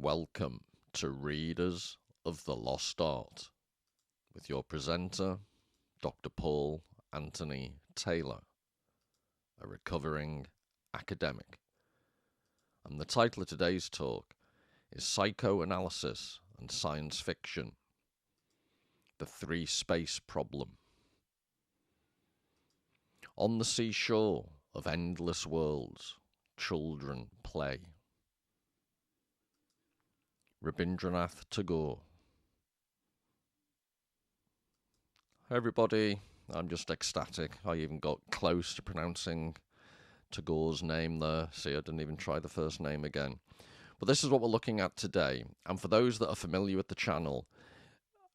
Welcome to Readers of the Lost Art with your presenter, Dr. Paul Anthony Taylor, a recovering academic. And the title of today's talk is Psychoanalysis and Science Fiction, the Three-Space Problem. On the seashore of endless worlds, children play. Rabindranath Tagore. Hi everybody, I'm just ecstatic. I even got close to pronouncing Tagore's name there. See, I didn't even try the first name again. But this is what we're looking at today. And for those that are familiar with the channel,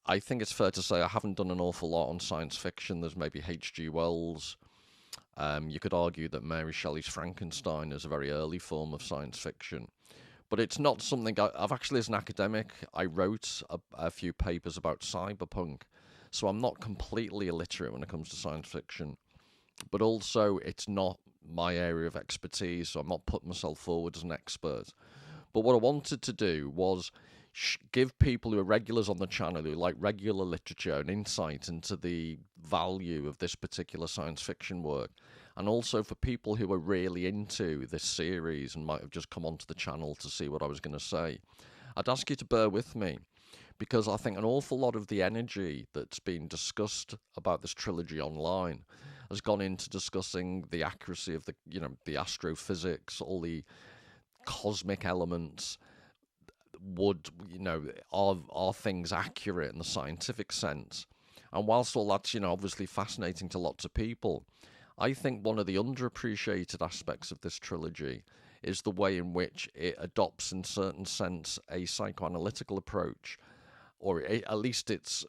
I think it's fair to say I haven't done an awful lot on science fiction. There's maybe H.G. Wells. You could argue that Mary Shelley's Frankenstein is a very early form of science fiction. But it's not something I've actually, as an academic, I wrote a few papers about cyberpunk. So I'm not completely illiterate when it comes to science fiction. But also, it's not my area of expertise, so I'm not putting myself forward as an expert. But what I wanted to do was give people who are regulars on the channel, who like regular literature, an insight into the value of this particular science fiction work. And also for people who are really into this series and might have just come onto the channel to see what I was going to say, I'd ask you to bear with me, because I think an awful lot of the energy that's been discussed about this trilogy online has gone into discussing the accuracy of the astrophysics, all the cosmic elements. Are things accurate in the scientific sense? And whilst all that's, obviously fascinating to lots of people, I think one of the underappreciated aspects of this trilogy is the way in which it adopts, in certain sense, a psychoanalytical approach, or at least it's,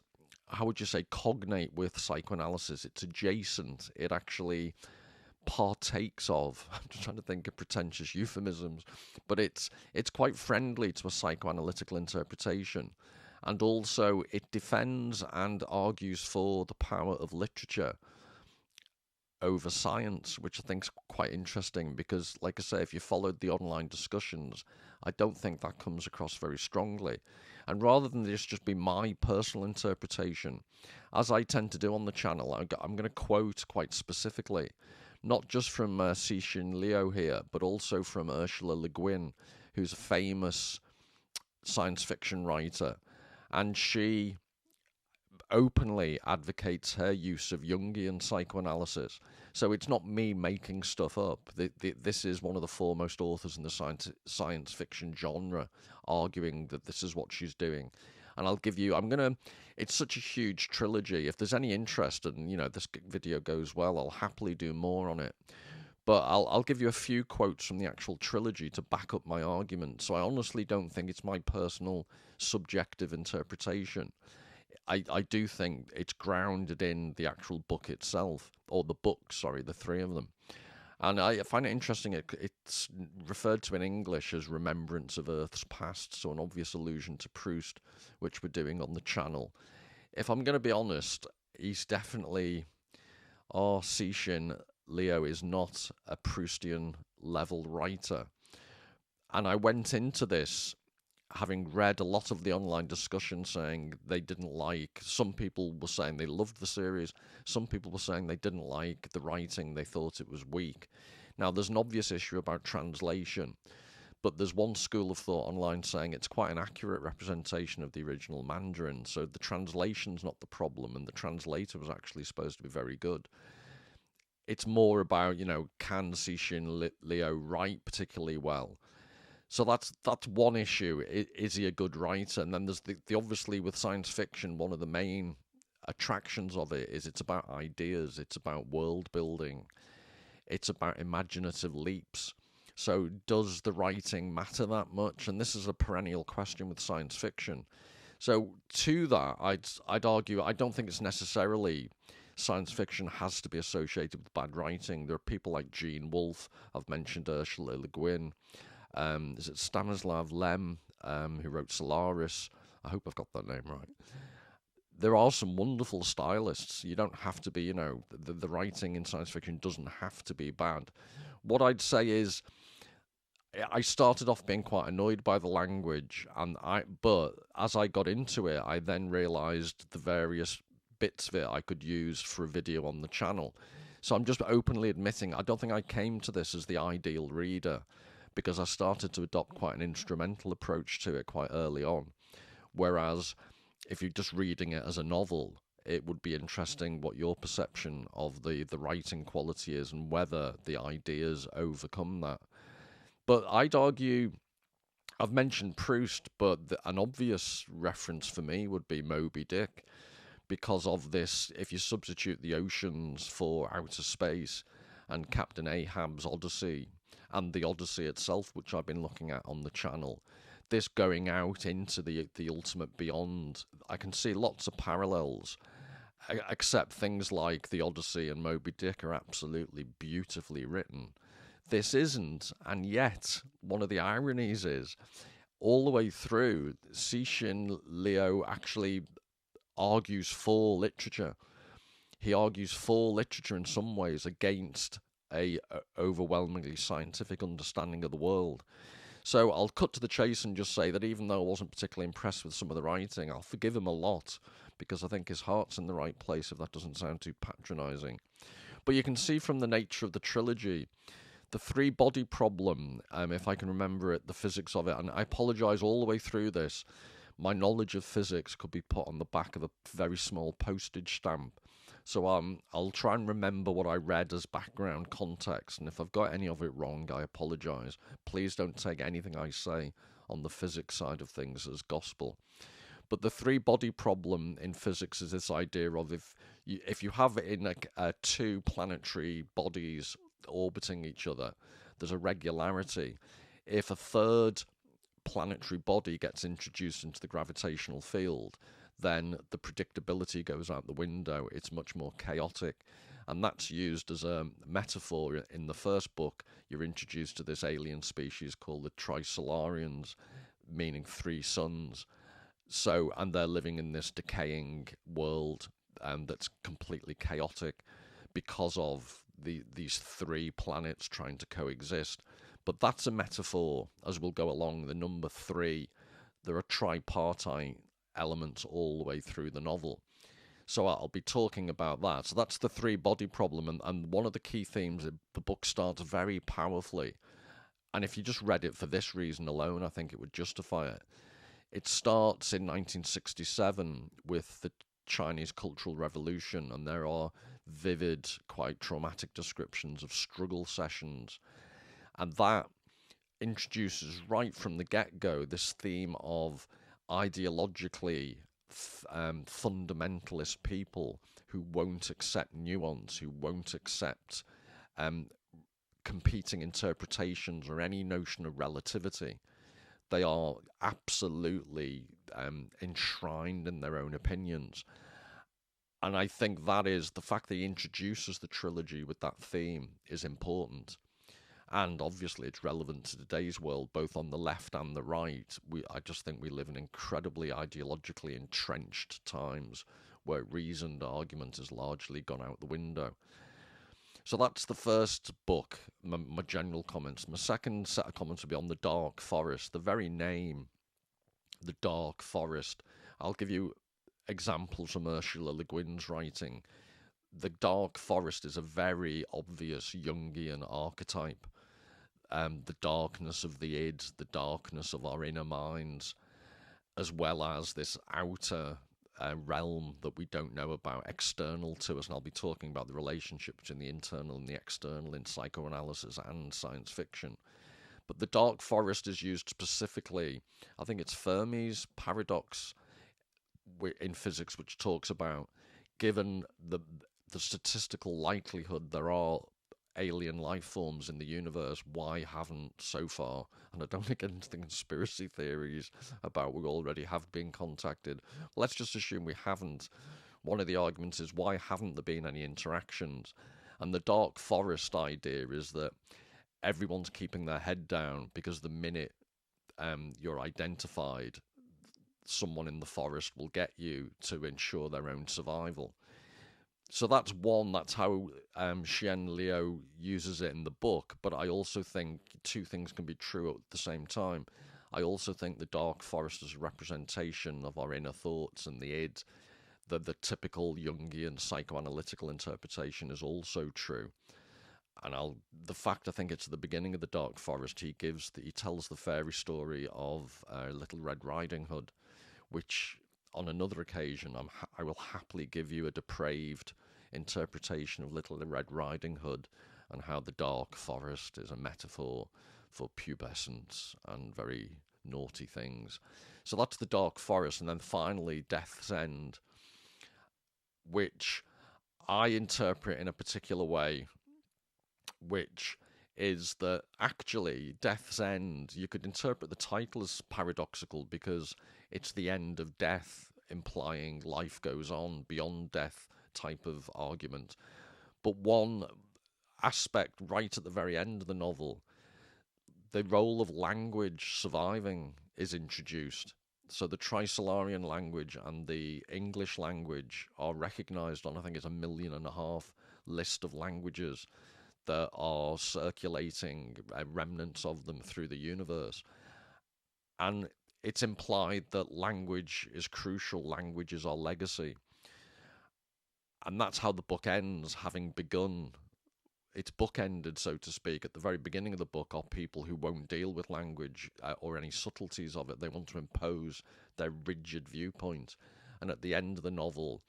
how would you say, cognate with psychoanalysis. It's adjacent. It actually partakes of, I'm just trying to think of pretentious euphemisms, but it's quite friendly to a psychoanalytical interpretation. And also it defends and argues for the power of literature over science, which I think is quite interesting because, like I say, if you followed the online discussions, I don't think that comes across very strongly. And rather than this just be my personal interpretation, as I tend to do on the channel, I'm going to quote quite specifically, not just from Cixin Liu here, but also from Ursula Le Guin, who's a famous science fiction writer. And she openly advocates her use of Jungian psychoanalysis. So it's not me making stuff up. This is one of the foremost authors in the science fiction genre arguing that this is what she's doing. And it's such a huge trilogy. If there's any interest and, this video goes well, I'll happily do more on it. But I'll give you a few quotes from the actual trilogy to back up my argument. So I honestly don't think it's my personal subjective interpretation. I do think it's grounded in the actual book itself, or the books, sorry, the three of them. And I find it interesting, it's referred to in English as Remembrance of Earth's Past, so an obvious allusion to Proust, which we're doing on the channel. If I'm going to be honest, he's definitely, Cixin Liu is not a Proustian level writer. And I went into this having read a lot of the online discussion saying they didn't like, some people were saying they loved the series, some people were saying they didn't like the writing, they thought it was weak. Now, there's an obvious issue about translation, but there's one school of thought online saying it's quite an accurate representation of the original Mandarin, so the translation's not the problem, and the translator was actually supposed to be very good. It's more about, can Cixin Liu write particularly well? So that's one issue. Is he a good writer? And then there's the obviously with science fiction, one of the main attractions of it is it's about ideas, it's about world building, it's about imaginative leaps. So does the writing matter that much? And this is a perennial question with science fiction. So to that, I'd argue I don't think it's necessarily science fiction has to be associated with bad writing. There are people like Gene Wolfe. I've mentioned Ursula Le Guin. Is it Stanislav Lem, who wrote Solaris? I hope I've got that name right. There are some wonderful stylists. You don't have to be, the writing in science fiction doesn't have to be bad. What I'd say is I started off being quite annoyed by the language, but as I got into it, I then realised the various bits of it I could use for a video on the channel. So I'm just openly admitting I don't think I came to this as the ideal reader, because I started to adopt quite an instrumental approach to it quite early on. Whereas if you're just reading it as a novel, it would be interesting what your perception of the writing quality is and whether the ideas overcome that. But I'd argue, I've mentioned Proust, but an obvious reference for me would be Moby Dick, because of this. If you substitute the oceans for outer space and Captain Ahab's Odyssey and the Odyssey itself, which I've been looking at on the channel, this going out into the ultimate beyond, I can see lots of parallels, except things like the Odyssey and Moby Dick are absolutely beautifully written. This isn't, and yet one of the ironies is all the way through, Cixin Liu actually argues for literature. He argues for literature in some ways against a overwhelmingly scientific understanding of the world. So I'll cut to the chase and just say that even though I wasn't particularly impressed with some of the writing, I'll forgive him a lot because I think his heart's in the right place, if that doesn't sound too patronising. But you can see from the nature of the trilogy, the three-body problem, if I can remember it, the physics of it, and I apologise all the way through this, my knowledge of physics could be put on the back of a very small postage stamp. So I'll try and remember what I read as background context, and if I've got any of it wrong, I apologise. Please don't take anything I say on the physics side of things as gospel. But the three-body problem in physics is this idea of if you have in two planetary bodies orbiting each other, there's a regularity. If a third planetary body gets introduced into the gravitational field, then the predictability goes out the window. It's much more chaotic. And that's used as a metaphor in the first book. You're introduced to this alien species called the Trisolarians, meaning three suns. So, and they're living in this decaying world that's completely chaotic because of these three planets trying to coexist. But that's a metaphor as we'll go along. The number three, there are tripartite elements all the way through the novel. So I'll be talking about that. So that's the three-body problem. And one of the key themes, the book starts very powerfully. And if you just read it for this reason alone, I think it would justify it. It starts in 1967 with the Chinese Cultural Revolution, and there are vivid, quite traumatic descriptions of struggle sessions. And that introduces right from the get-go this theme of ideologically fundamentalist people who won't accept nuance, who won't accept competing interpretations or any notion of relativity. They are absolutely enshrined in their own opinions. And I think that is the fact that he introduces the trilogy with that theme is important. And obviously it's relevant to today's world, both on the left and the right. I just think we live in incredibly ideologically entrenched times where reasoned argument has largely gone out the window. So that's the first book, my general comments. My second set of comments will be on the Dark Forest. The very name, the Dark Forest. I'll give you examples from Ursula Le Guin's writing. The Dark Forest is a very obvious Jungian archetype. The darkness of the id, the darkness of our inner minds, as well as this outer realm that we don't know about, external to us. And I'll be talking about the relationship between the internal and the external in psychoanalysis and science fiction. But the Dark Forest is used specifically, I think it's Fermi's paradox in physics, which talks about, given the statistical likelihood there are alien life forms in the universe, why haven't so far, and I don't want to get into the conspiracy theories about we already have been contacted. Let's just assume we haven't. One of the arguments is, why haven't there been any interactions? And the Dark Forest idea is that everyone's keeping their head down because the minute you're identified, someone in the forest will get you to ensure their own survival. So that's one, that's how Cixin Liu uses it in the book. But I also think two things can be true at the same time. I also think the dark forest is a representation of our inner thoughts and the id. The typical Jungian psychoanalytical interpretation is also true. And the fact I think it's at the beginning of the Dark Forest, he tells the fairy story of Little Red Riding Hood, which on another occasion I will happily give you a depraved interpretation of Little Red Riding Hood and how the Dark Forest is a metaphor for pubescence and very naughty things. So that's the Dark Forest, and then finally Death's End, which I interpret in a particular way, which is that actually Death's End, you could interpret the title as paradoxical because it's the end of death, implying life goes on beyond death type of argument. But one aspect right at the very end of the novel, the role of language surviving is introduced. So the Trisolarian language and the English language are recognized on, I think it's 1.5 million list of languages that are circulating, remnants of them through the universe. And it's implied that language is crucial, language is our legacy. And that's how the book ends, having begun. It's bookended, so to speak. At the very beginning of the book are people who won't deal with language or any subtleties of it. They want to impose their rigid viewpoint. And at the end of the novel,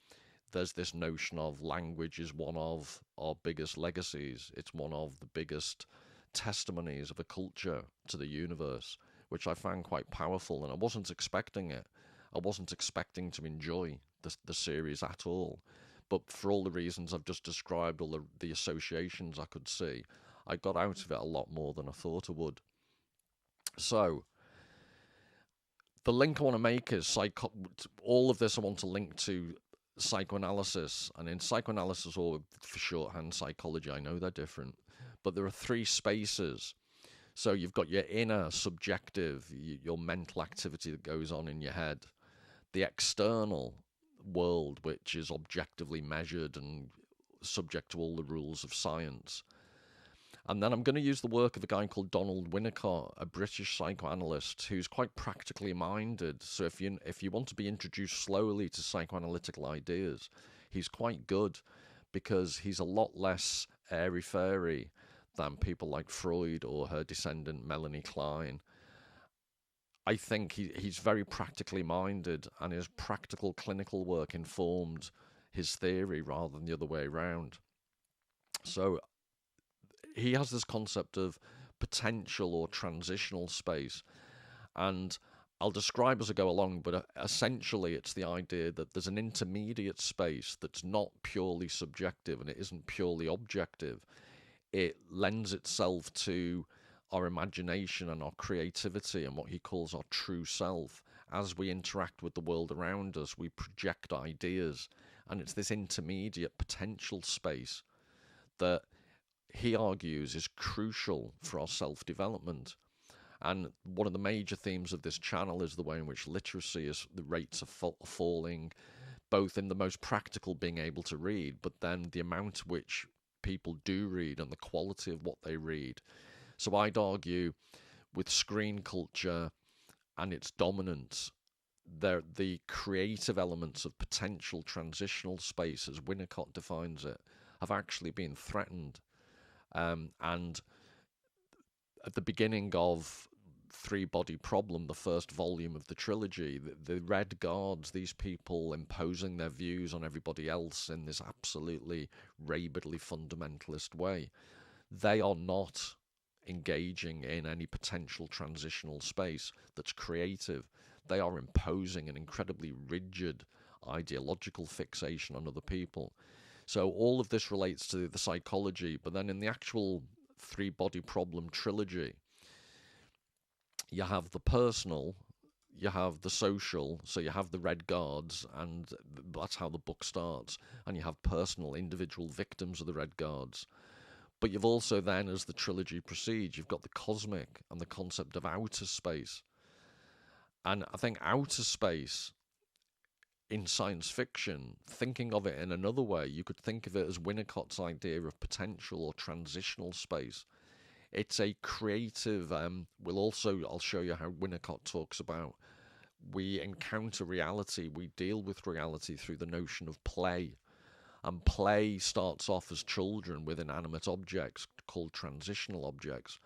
there's this notion of language is one of our biggest legacies. It's one of the biggest testimonies of a culture to the universe, which I found quite powerful. And I wasn't expecting it. I wasn't expecting to enjoy the series at all. But for all the reasons I've just described, all the associations I could see, I got out of it a lot more than I thought I would. So the link I want to make is all of this I want to link to psychoanalysis. And in psychoanalysis, or for shorthand psychology, I know they're different, but there are three spaces. So you've got your inner subjective, your mental activity that goes on in your head, the external world, which is objectively measured and subject to all the rules of science. And then I'm going to use the work of a guy called Donald Winnicott, a British psychoanalyst who's quite practically minded. So if you want to be introduced slowly to psychoanalytical ideas, he's quite good because he's a lot less airy-fairy than people like Freud or her descendant Melanie Klein. I think he's very practically minded, and his practical clinical work informed his theory rather than the other way around. So he has this concept of potential or transitional space, and I'll describe as I go along, but essentially it's the idea that there's an intermediate space that's not purely subjective and it isn't purely objective. It lends itself to our imagination and our creativity and what he calls our true self. As we interact with the world around us, we project ideas, and it's this intermediate potential space that he argues is crucial for our self-development. And one of the major themes of this channel is the way in which literacy is, the rates are falling, both in the most practical, being able to read, but then the amount to which people do read and the quality of what they read. So I'd argue with screen culture and its dominance, the creative elements of potential transitional space, as Winnicott defines it, have actually been threatened. And at the beginning of Three-Body Problem, the first volume of the trilogy, the Red Guards, these people imposing their views on everybody else in this absolutely rabidly fundamentalist way, they are not engaging in any potential transitional space that's creative. They are imposing an incredibly rigid ideological fixation on other people. So all of this relates to the psychology, but then in the actual Three-Body Problem trilogy, you have the personal, you have the social, so you have the Red Guards, and that's how the book starts, and you have personal, individual victims of the Red Guards. But you've also then, as the trilogy proceeds, you've got the cosmic and the concept of outer space. And I think outer space in science fiction, thinking of it in another way, you could think of it as Winnicott's idea of potential or transitional space. It's a creative, I'll show you how Winnicott talks about we encounter reality, we deal with reality through the notion of play. And play starts off as children with inanimate objects called transitional objects.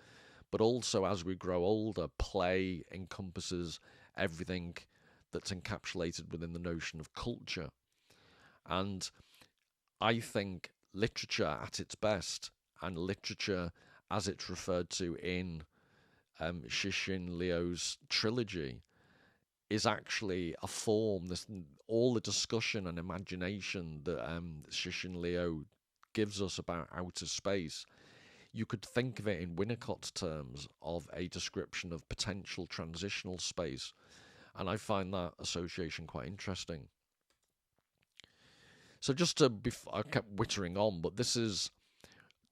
But also as we grow older, play encompasses everything that's encapsulated within the notion of culture. And I think literature at its best, and literature as it's referred to in Cixin Liu's trilogy, is actually a form. All the discussion and imagination that Cixin Liu gives us about outer space, you could think of it in Winnicott's terms of a description of potential transitional space. And I find that association quite interesting. So just to, I kept wittering on, but this is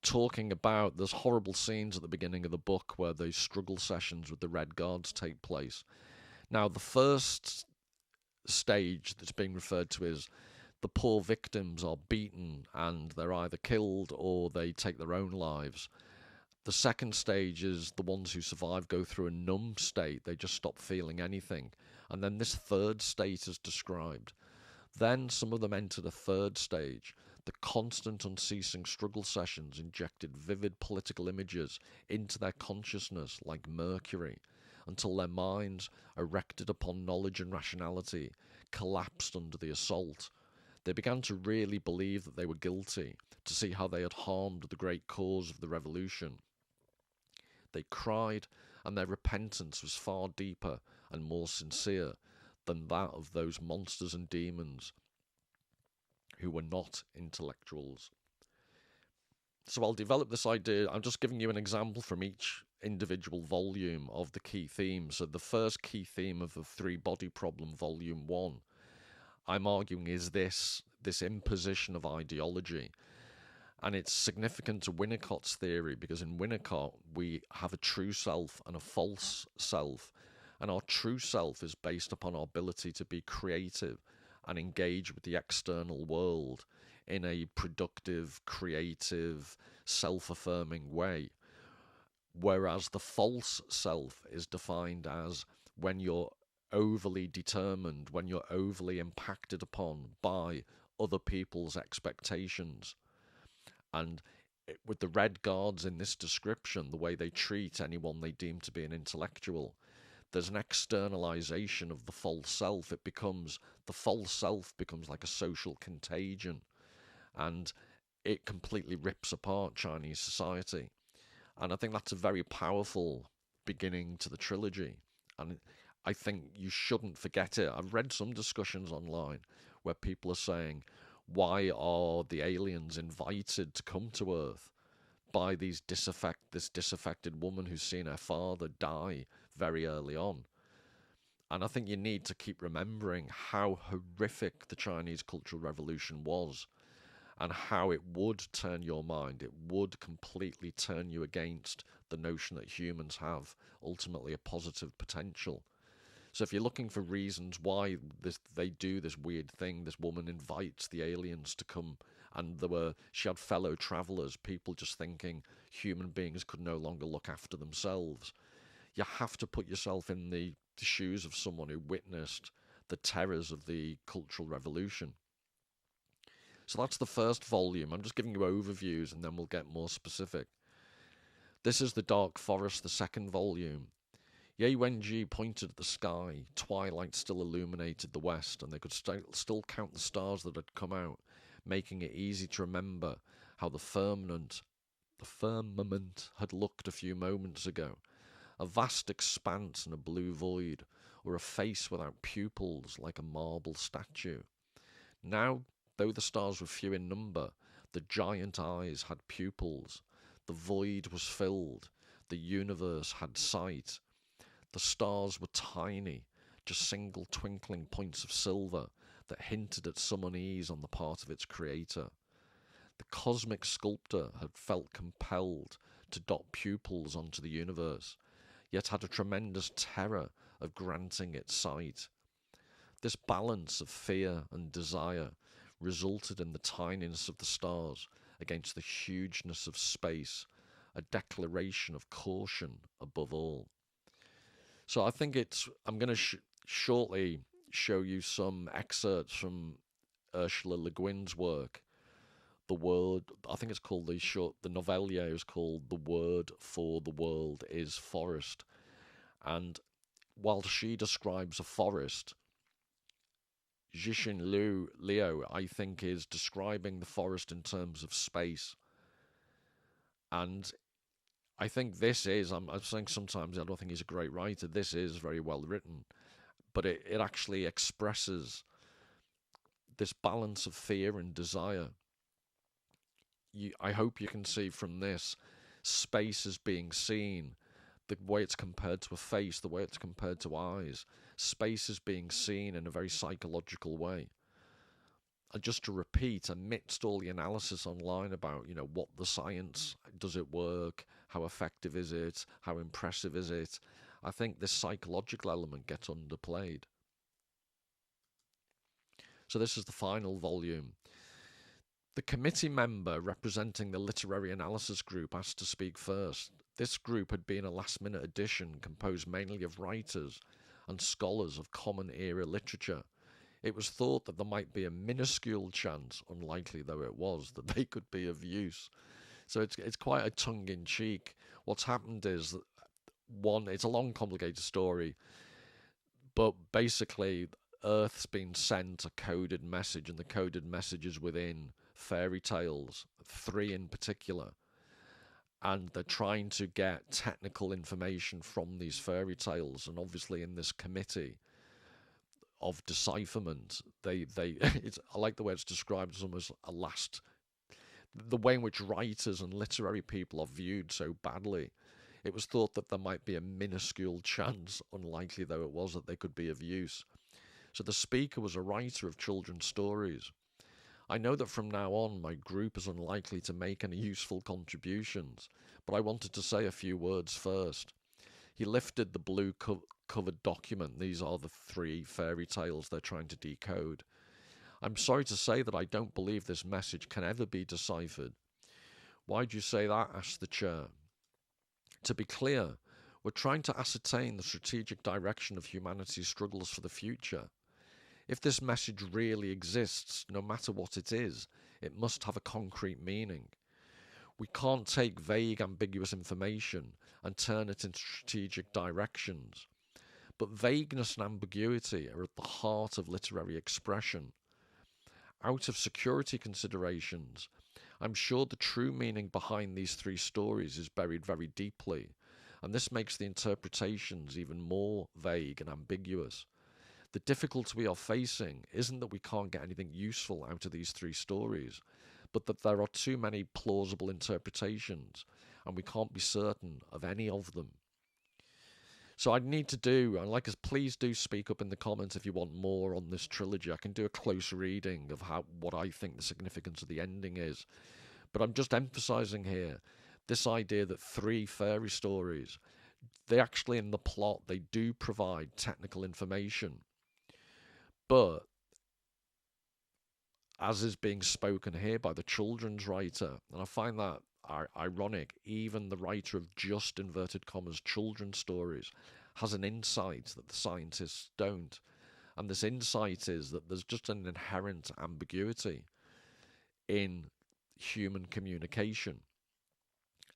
talking about, there's horrible scenes at the beginning of the book where the struggle sessions with the Red Guards take place. Now, the first stage that's being referred to is the poor victims are beaten and they're either killed or they take their own lives. The second stage is the ones who survive go through a numb state. They just stop feeling anything. And then this third state is described. Then some of them enter the third stage. The constant unceasing struggle sessions injected vivid political images into their consciousness like mercury, until their minds, erected upon knowledge and rationality, collapsed under the assault. They began to really believe that they were guilty, to see how they had harmed the great cause of the revolution. They cried, and their repentance was far deeper and more sincere than that of those monsters and demons who were not intellectuals. So I'll develop this idea. I'm just giving you an example from each individual volume of the key themes. So the first key theme of the Three Body Problem, Volume 1, I'm arguing is this imposition of ideology. And it's significant to Winnicott's theory, because in Winnicott we have a true self and a false self. And our true self is based upon our ability to be creative and engage with the external world in a productive, creative, self-affirming way. Whereas the false self is defined as when you're overly determined, when you're overly impacted upon by other people's expectations. And with the Red Guards in this description, the way they treat anyone they deem to be an intellectual, there's an externalization of the false self. The false self becomes like a social contagion, and it completely rips apart Chinese society. And I think that's a very powerful beginning to the trilogy. And I think you shouldn't forget it. I've read some discussions online where people are saying, why are the aliens invited to come to Earth by this disaffected woman who's seen her father die very early on? And I think you need to keep remembering how horrific the Chinese Cultural Revolution was, and how it would turn your mind. It would completely turn you against the notion that humans have ultimately a positive potential. So if you're looking for reasons why they do this weird thing, this woman invites the aliens to come, and she had fellow travellers, people just thinking human beings could no longer look after themselves. You have to put yourself in the shoes of someone who witnessed the terrors of the Cultural Revolution. So that's the first volume. I'm just giving you overviews and then we'll get more specific. This is The Dark Forest, the second volume. Ye Wenji pointed at the sky. Twilight still illuminated the west, and they could still count the stars that had come out, making it easy to remember how the firmament had looked a few moments ago. A vast expanse in a blue void, or a face without pupils like a marble statue. Now, though the stars were few in number, the giant eyes had pupils. The void was filled. The universe had sight. The stars were tiny, just single twinkling points of silver that hinted at some unease on the part of its creator. The cosmic sculptor had felt compelled to dot pupils onto the universe, yet had a tremendous terror of granting it sight. This balance of fear and desire resulted in the tininess of the stars against the hugeness of space, a declaration of caution above all. So I think I'm going to shortly show you some excerpts from Ursula Le Guin's work. The word, I think it's called the novella is called The Word for the World is Forest. And while she describes a forest, Cixin Liu, I think, is describing the forest in terms of space. And I think this is, I'm saying sometimes I don't think he's a great writer, this is very well written, but it actually expresses this balance of fear and desire. I hope you can see from this, space is being seen, the way it's compared to a face, the way it's compared to eyes. Space is being seen in a very psychological way. And just to repeat, amidst all the analysis online about, what the science, does it work, how effective is it, how impressive is it, I think this psychological element gets underplayed. So this is the final volume. The committee member representing the literary analysis group asked to speak first. This group had been a last-minute addition composed mainly of writers and scholars of common era literature. It was thought that there might be a minuscule chance, unlikely though it was, that they could be of use. So it's quite a tongue-in-cheek. What's happened is that it's a long, complicated story, but basically Earth's been sent a coded message, and the coded message is within fairy tales, 3 in particular. And they're trying to get technical information from these fairy tales, and obviously in this committee of decipherment, I like the way it's described as almost the way in which writers and literary people are viewed so badly. It was thought that there might be a minuscule chance, unlikely though it was, that they could be of use. So the speaker was a writer of children's stories. I know that from now on my group is unlikely to make any useful contributions, but I wanted to say a few words first. He lifted the blue covered document. These are the 3 fairy tales they're trying to decode. I'm sorry to say that I don't believe this message can ever be deciphered. Why do you say that? Asked the chair. To be clear, we're trying to ascertain the strategic direction of humanity's struggles for the future. If this message really exists, no matter what it is, it must have a concrete meaning. We can't take vague, ambiguous information and turn it into strategic directions. But vagueness and ambiguity are at the heart of literary expression. Out of security considerations, I'm sure the true meaning behind these 3 stories is buried very deeply, and this makes the interpretations even more vague and ambiguous. The difficulty we are facing isn't that we can't get anything useful out of these 3 stories, but that there are too many plausible interpretations, and we can't be certain of any of them. So I'd need to please do speak up in the comments if you want more on this trilogy. I can do a close reading of what I think the significance of the ending is. But I'm just emphasizing here this idea that 3 fairy stories, they actually in the plot, they do provide technical information. But as is being spoken here by the children's writer, and I find that ironic, even the writer of just inverted commas children's stories has an insight that the scientists don't. And this insight is that there's just an inherent ambiguity in human communication.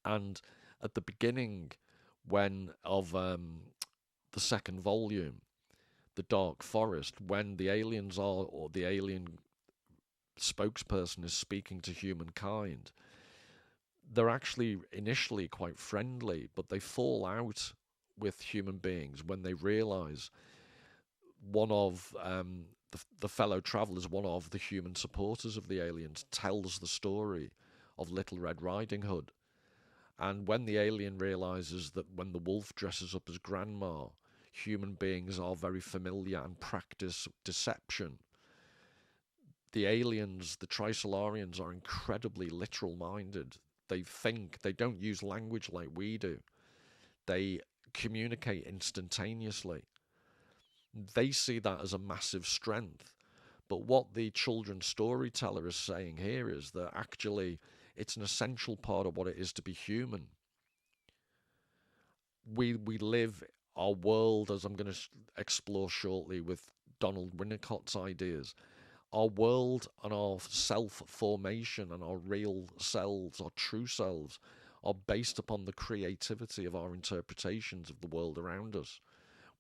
And at the beginning of the second volume, The Dark Forest, when the aliens or the alien spokesperson is speaking to humankind, they're actually initially quite friendly, but they fall out with human beings when they realize one of the fellow travelers, one of the human supporters of the aliens, tells the story of Little Red Riding Hood. And when the alien realizes that when the wolf dresses up as grandma, human beings are very familiar and practice deception, the aliens, the Trisolarians, are incredibly literal-minded. They don't use language like we do. They communicate instantaneously. They see that as a massive strength. But what the children's storyteller is saying here is that actually it's an essential part of what it is to be human. We live our world, as I'm going to explore shortly with Donald Winnicott's ideas. Our world and our self-formation and our real selves, our true selves, are based upon the creativity of our interpretations of the world around us.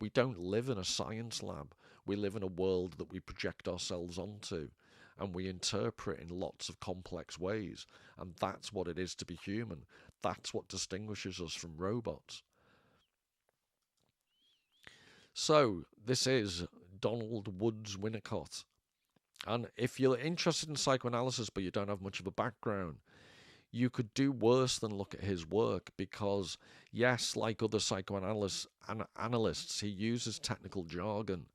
We don't live in a science lab. We live in a world that we project ourselves onto, and we interpret in lots of complex ways. And that's what it is to be human. That's what distinguishes us from robots. So, this is Donald Woods Winnicott. And if you're interested in psychoanalysis but you don't have much of a background, you could do worse than look at his work because, yes, like other psychoanalysts, he uses technical jargon,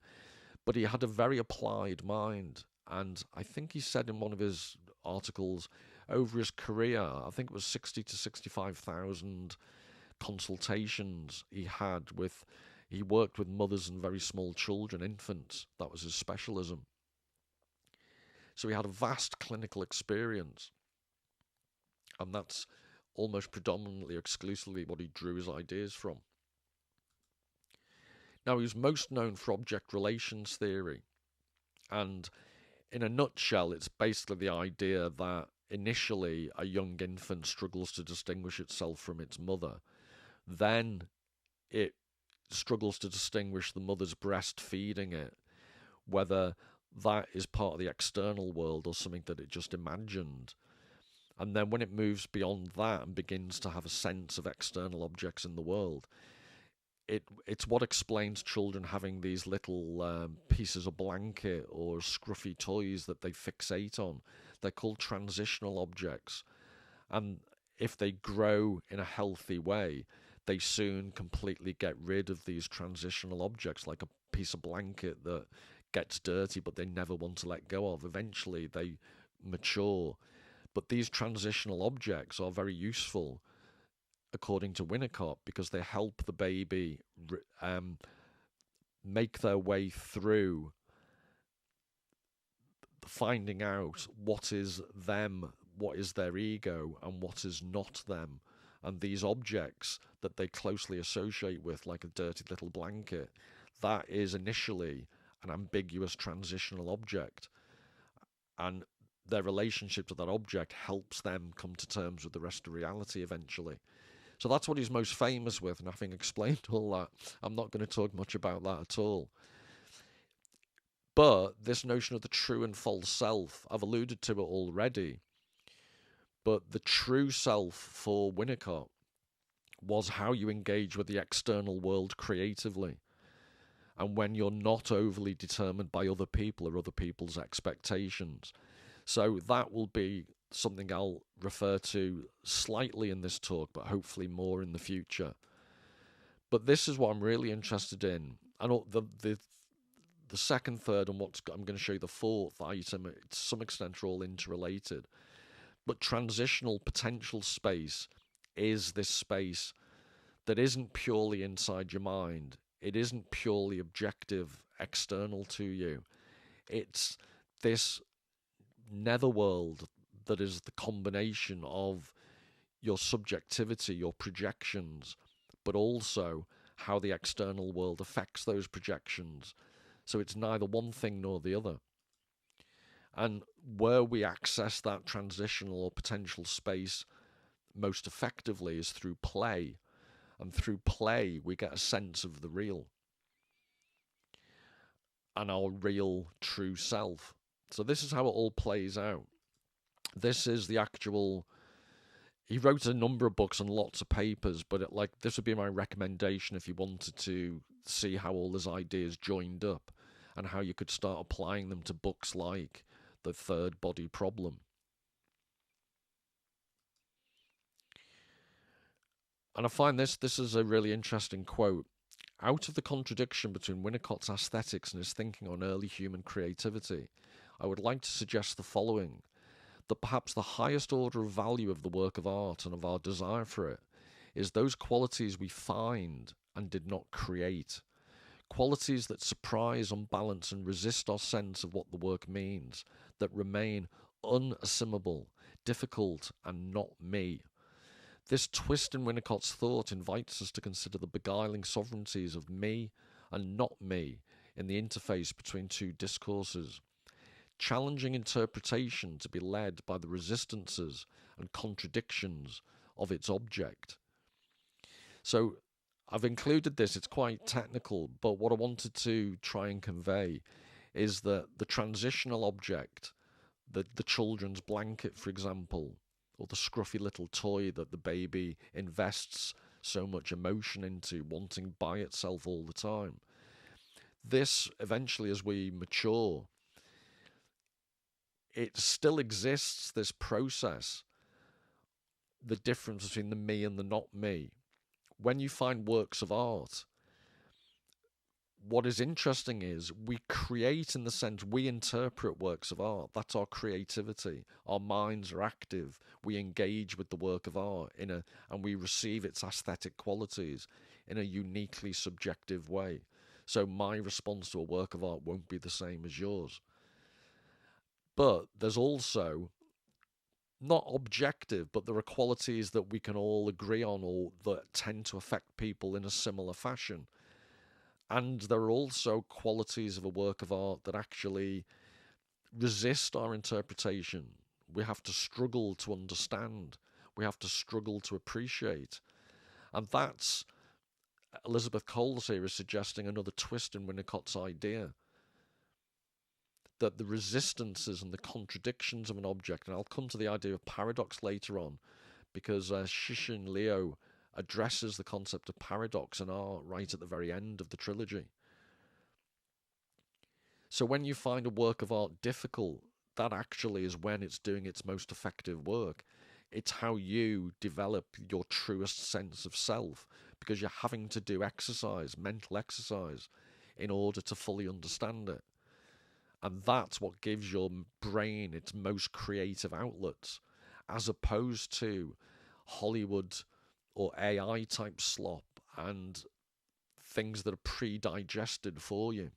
but he had a very applied mind. And I think he said in one of his articles, over his career, I think it was 60 to 65,000 consultations he had with, he worked with mothers and very small children, infants. That was his specialism. So he had a vast clinical experience. And that's almost predominantly, exclusively what he drew his ideas from. Now, he was most known for object relations theory. And in a nutshell, it's basically the idea that initially a young infant struggles to distinguish itself from its mother. Then it struggles to distinguish the mother's breast feeding it, whether that is part of the external world or something that it just imagined. And then when it moves beyond that and begins to have a sense of external objects in the world, it's what explains children having these little pieces of blanket or scruffy toys that they fixate on. They're called transitional objects. And if they grow in a healthy way, they soon completely get rid of these transitional objects, like a piece of blanket that gets dirty but they never want to let go of. Eventually they mature. But these transitional objects are very useful, according to Winnicott, because they help the baby make their way through finding out what is them, what is their ego, and what is not them. And these objects that they closely associate with, like a dirty little blanket, that is initially an ambiguous transitional object. And their relationship to that object helps them come to terms with the rest of reality eventually. So that's what he's most famous with, and having explained all that, I'm not going to talk much about that at all. But this notion of the true and false self, I've alluded to it already, but the true self for Winnicott was how you engage with the external world creatively. And when you're not overly determined by other people or other people's expectations. So that will be something I'll refer to slightly in this talk, but hopefully more in the future. But this is what I'm really interested in. And the second, third, and I'm going to show you the fourth item, to some extent are all interrelated. But transitional potential space is this space that isn't purely inside your mind. It isn't purely objective, external to you. It's this netherworld that is the combination of your subjectivity, your projections, but also how the external world affects those projections. So it's neither one thing nor the other. And where we access that transitional or potential space most effectively is through play. And through play, we get a sense of the real and our real true self. So this is how it all plays out. This is the actual... He wrote a number of books and lots of papers, but this would be my recommendation if you wanted to see how all his ideas joined up and how you could start applying them to books like The Third Body Problem. And I find this is a really interesting quote. Out of the contradiction between Winnicott's aesthetics and his thinking on early human creativity, I would like to suggest the following: that perhaps the highest order of value of the work of art and of our desire for it is those qualities we find and did not create, qualities that surprise, unbalance, and resist our sense of what the work means, that remain unassimilable, difficult, and not me. This twist in Winnicott's thought invites us to consider the beguiling sovereignties of me and not me in the interface between two discourses, challenging interpretation to be led by the resistances and contradictions of its object. So I've included this, it's quite technical, but what I wanted to try and convey is that the transitional object, the children's blanket, for example, or the scruffy little toy that the baby invests so much emotion into, wanting by itself all the time. This, eventually, as we mature, it still exists, this process, the difference between the me and the not me. When you find works of art, what is interesting is we create, in the sense we interpret works of art. That's our creativity. Our minds are active. We engage with the work of art and we receive its aesthetic qualities in a uniquely subjective way. So my response to a work of art won't be the same as yours. But there's also, not objective, but there are qualities that we can all agree on or that tend to affect people in a similar fashion. And there are also qualities of a work of art that actually resist our interpretation. We have to struggle to understand. We have to struggle to appreciate. And that's, Elizabeth Cole's here is suggesting another twist in Winnicott's idea, that the resistances and the contradictions of an object, and I'll come to the idea of paradox later on, because Cixin Liu addresses the concept of paradox in art right at the very end of the trilogy. So when you find a work of art difficult, that actually is when it's doing its most effective work. It's how you develop your truest sense of self, because you're having to do exercise, mental exercise, in order to fully understand it. And that's what gives your brain its most creative outlets, as opposed to Hollywood or AI type slop and things that are pre-digested for you.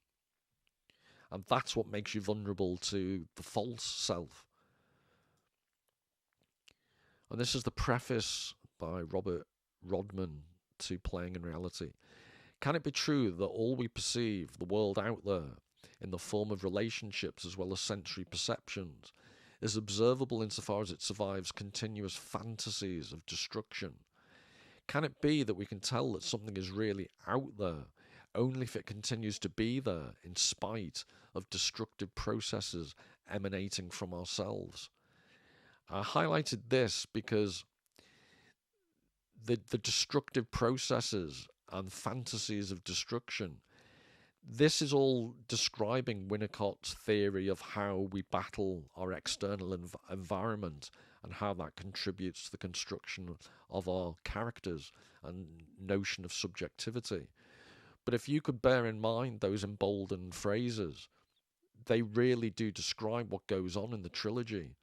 And that's what makes you vulnerable to the false self. And this is the preface by Robert Rodman to Playing in Reality. Can it be true that all we perceive, the world out there, in the form of relationships as well as sensory perceptions, is observable insofar as it survives continuous fantasies of destruction? Can it be that we can tell that something is really out there only if it continues to be there in spite of destructive processes emanating from ourselves? I highlighted this because the destructive processes and fantasies of destruction, this is all describing Winnicott's theory of how we battle our external environment and how that contributes to the construction of our characters and notion of subjectivity. But if you could bear in mind those emboldened phrases, they really do describe what goes on in the trilogy,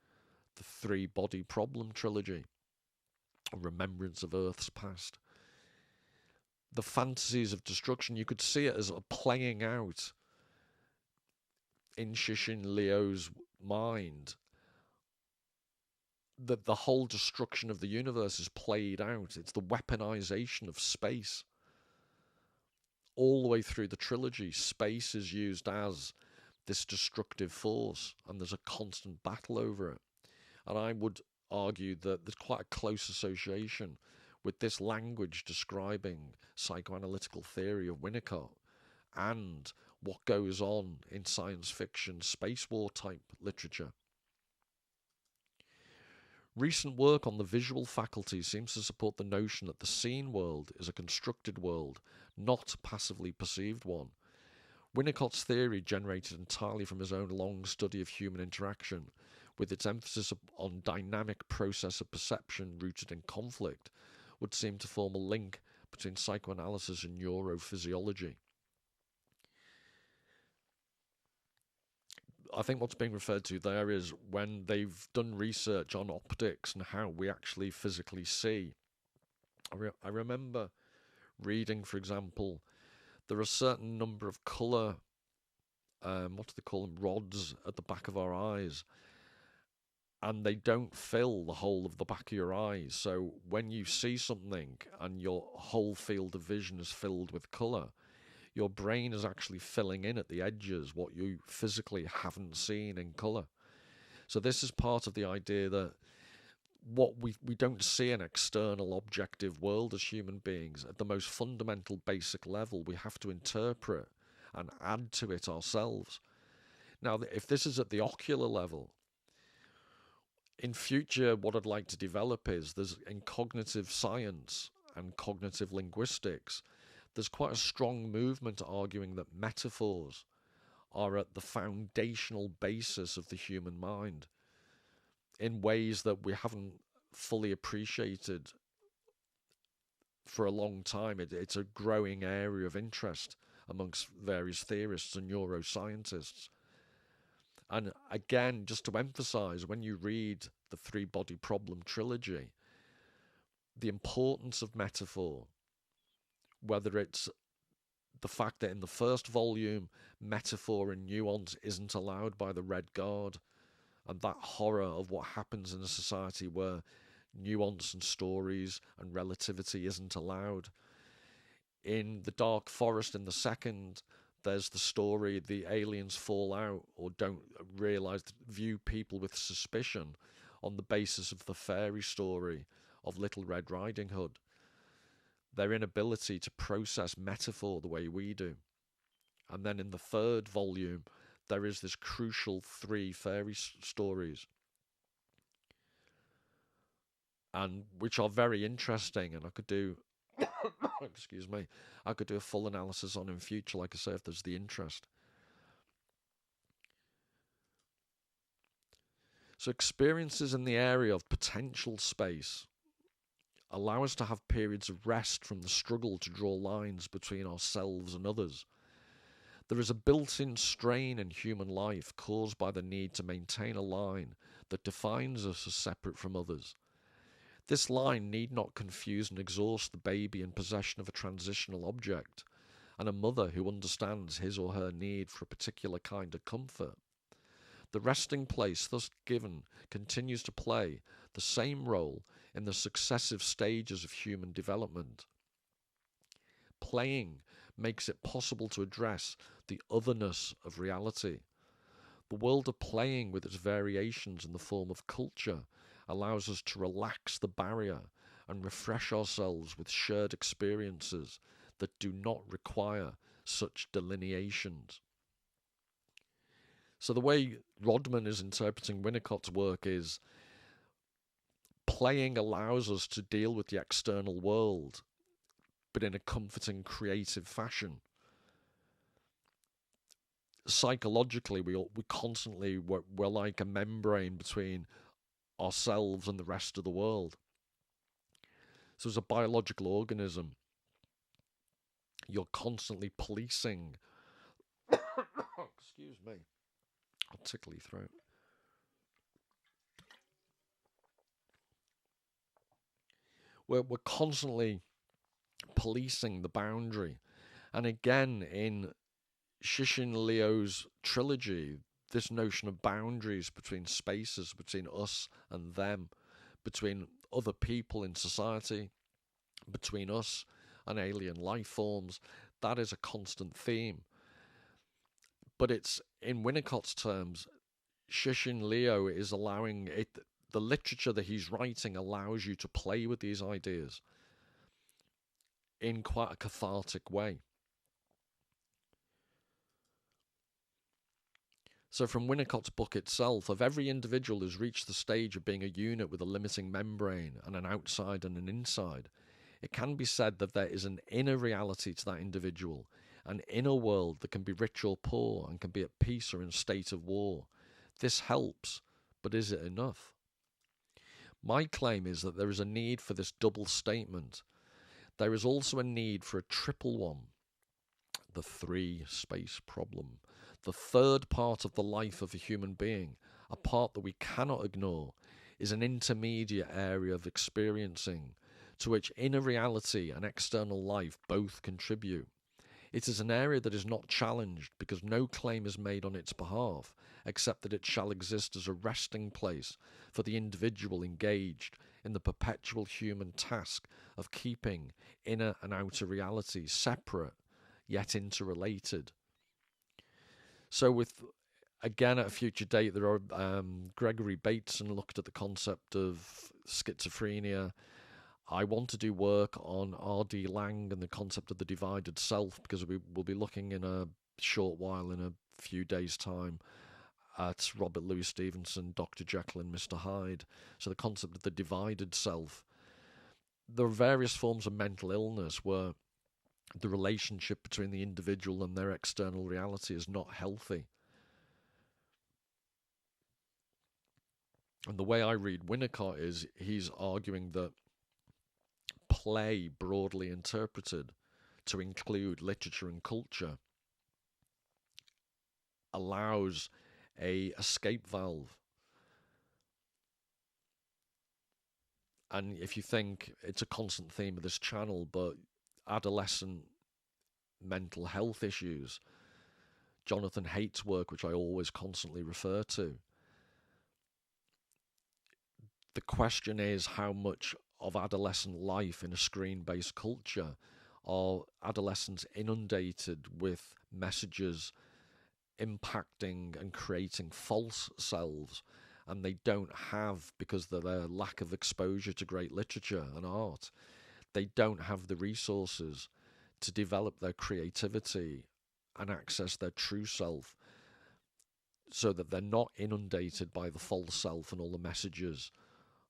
the three-body problem trilogy, a remembrance of Earth's past. The fantasies of destruction, you could see it as a playing out in Cixin Liu's mind, that the whole destruction of the universe is played out. It's the weaponization of space. All the way through the trilogy, space is used as this destructive force, and there's a constant battle over it. And I would argue that there's quite a close association with this language describing psychoanalytical theory of Winnicott and what goes on in science fiction, space war type literature. Recent work on the visual faculty seems to support the notion that the seen world is a constructed world, not passively perceived one. Winnicott's theory, generated entirely from his own long study of human interaction, with its emphasis on dynamic process of perception rooted in conflict, would seem to form a link between psychoanalysis and neurophysiology. I think what's being referred to there is when they've done research on optics and how we actually physically see. I remember reading, for example, There are a certain number of colour, what do they call them, rods at the back of our eyes, and they don't fill the whole of the back of your eyes. So when you see something and your whole field of vision is filled with colour, your brain is actually filling in at the edges what you physically haven't seen in colour. So this is part of the idea that what we don't see an external objective world as human beings. At the most fundamental basic level, we have to interpret and add to it ourselves. Now, if this is at the ocular level, in future, what I'd like to develop is in cognitive science and cognitive linguistics, there's quite a strong movement arguing that metaphors are at the foundational basis of the human mind in ways that we haven't fully appreciated for a long time. It's a growing area of interest amongst various theorists and neuroscientists. And again, just to emphasize, when you read the Three Body Problem trilogy, the importance of metaphor, whether it's the fact that in the first volume, metaphor and nuance isn't allowed by the Red Guard, and that horror of what happens in a society where nuance and stories and relativity isn't allowed. In The Dark Forest, in the second, there's the story the aliens fall out or don't realise, view people with suspicion on the basis of the fairy story of Little Red Riding Hood. Their inability to process metaphor the way we do. And then in the third volume, there is this crucial 3 fairy stories, and which are very interesting, and I could do excuse me, I could do a full analysis on in future, like I say, if there's the interest. So experiences in the area of potential space allow us to have periods of rest from the struggle to draw lines between ourselves and others. There is a built-in strain in human life caused by the need to maintain a line that defines us as separate from others. This line need not confuse and exhaust the baby in possession of a transitional object, and a mother who understands his or her need for a particular kind of comfort. The resting place thus given continues to play the same role in the successive stages of human development. Playing makes it possible to address the otherness of reality. The world of playing, with its variations in the form of culture, allows us to relax the barrier and refresh ourselves with shared experiences that do not require such delineations. So the way Rodman is interpreting Winnicott's work is playing allows us to deal with the external world, but in a comforting, creative fashion. Psychologically, we're like a membrane between ourselves and the rest of the world. So as a biological organism, you're constantly policing excuse me, I'll tickle your throat. We're constantly policing the boundary. And again, in Cixin Liu's trilogy, this notion of boundaries between spaces, between us and them, between other people in society, between us and alien life forms, that is a constant theme. But it's, in Winnicott's terms, Cixin Liu is allowing it, the literature that he's writing allows you to play with these ideas in quite a cathartic way. So from Winnicott's book itself, if every individual has reached the stage of being a unit with a limiting membrane and an outside and an inside, it can be said that there is an inner reality to that individual, an inner world that can be rich or poor and can be at peace or in a state of war. This helps, but is it enough? My claim is that there is a need for this double statement. There is also a need for a triple one, the 3 space problem. The third part of the life of a human being, a part that we cannot ignore, is an intermediate area of experiencing to which inner reality and external life both contribute. It is an area that is not challenged because no claim is made on its behalf, except that it shall exist as a resting place for the individual engaged in the perpetual human task of keeping inner and outer reality separate yet interrelated. So again, at a future date, there are Gregory Bateson looked at the concept of schizophrenia. I want to do work on R.D. Laing and the concept of the divided self, because we will be looking in a short while, in a few days' time, at Robert Louis Stevenson, Dr. Jekyll and Mr. Hyde. So the concept of the divided self. There are various forms of mental illness where the relationship between the individual and their external reality is not healthy. And the way I read Winnicott is he's arguing that play, broadly interpreted to include literature and culture, allows a escape valve. And if you think, it's a constant theme of this channel, but adolescent mental health issues, Jonathan Haidt's work, which I always constantly refer to, the question is how much of adolescent life in a screen-based culture are adolescents inundated with messages impacting and creating false selves, and they don't have, because of their lack of exposure to great literature and art, they don't have the resources to develop their creativity and access their true self, so that they're not inundated by the false self and all the messages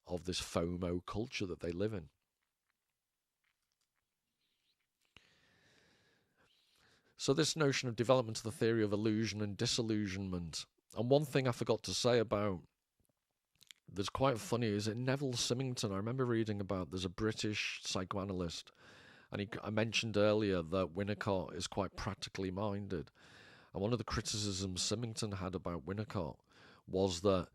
of this FOMO culture that they live in. So this notion of development of the theory of illusion and disillusionment. And one thing I forgot to say about, that's quite funny, is that Neville Symington, I remember reading about, there's a British psychoanalyst, and I mentioned earlier that Winnicott is quite practically minded. And one of the criticisms Symington had about Winnicott was that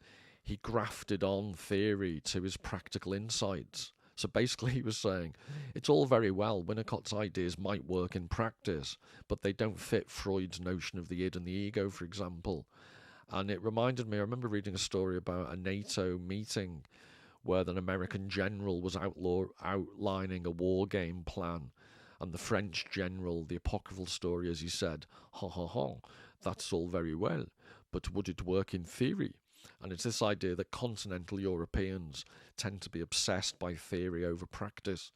he grafted on theory to his practical insights. So basically he was saying, it's all very well, Winnicott's ideas might work in practice, but they don't fit Freud's notion of the id and the ego, for example. And it reminded me, I remember reading a story about a NATO meeting where an American general was outlining a war game plan, and the French general, the apocryphal story, as he said, ha ha ha, that's all very well, but would it work in theory? And it's this idea that continental Europeans tend to be obsessed by theory over practice.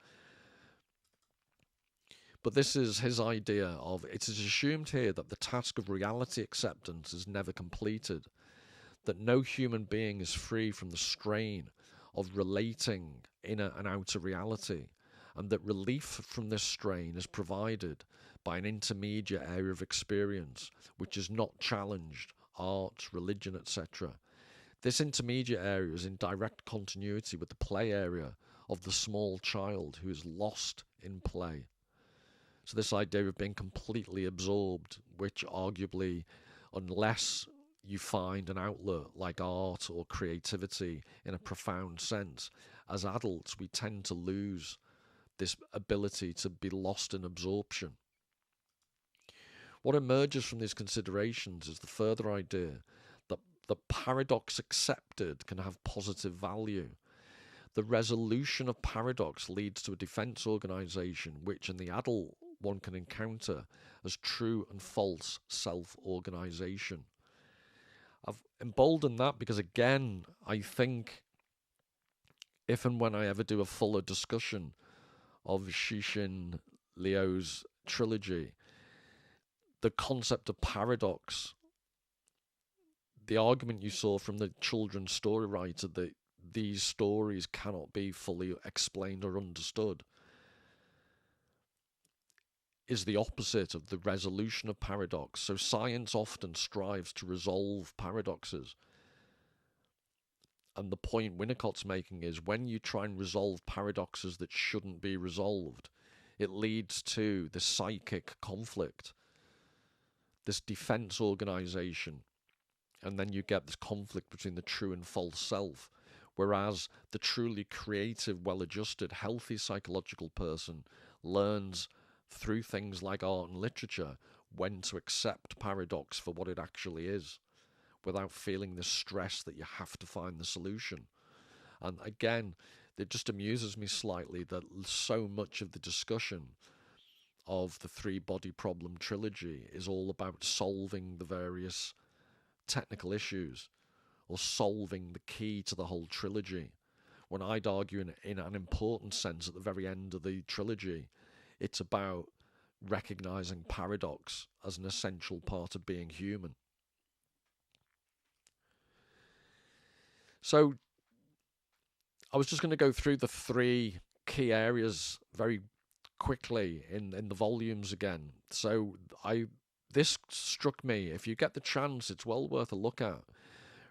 But this is his idea of, it is assumed here that the task of reality acceptance is never completed, that no human being is free from the strain of relating inner and outer reality, and that relief from this strain is provided by an intermediate area of experience which is not challenged, art, religion, etc. This intermediate area is in direct continuity with the play area of the small child who is lost in play. So this idea of being completely absorbed, which arguably, unless you find an outlet like art or creativity in a profound sense, as adults we tend to lose this ability to be lost in absorption. What emerges from these considerations is the further idea that the paradox accepted can have positive value. The resolution of paradox leads to a defense organization which in the adult one can encounter as true and false self-organization. I've emboldened that because, again, I think if and when I ever do a fuller discussion of Cixin Liu's trilogy, the concept of paradox, the argument you saw from the children's story writer that these stories cannot be fully explained or understood, is the opposite of the resolution of paradox. So science often strives to resolve paradoxes. And the point Winnicott's making is when you try and resolve paradoxes that shouldn't be resolved, it leads to the psychic conflict, this defense organization, and then you get this conflict between the true and false self. Whereas the truly creative, well-adjusted, healthy psychological person learns through things like art and literature, when to accept paradox for what it actually is, without feeling the stress that you have to find the solution. And again, it just amuses me slightly that so much of the discussion of the three body problem trilogy is all about solving the various technical issues or solving the key to the whole trilogy. When I'd argue in an important sense at the very end of the trilogy, it's about recognizing paradox as an essential part of being human. So I was just going to go through the three key areas very quickly in the volumes again. So this struck me. If you get the chance, it's well worth a look at.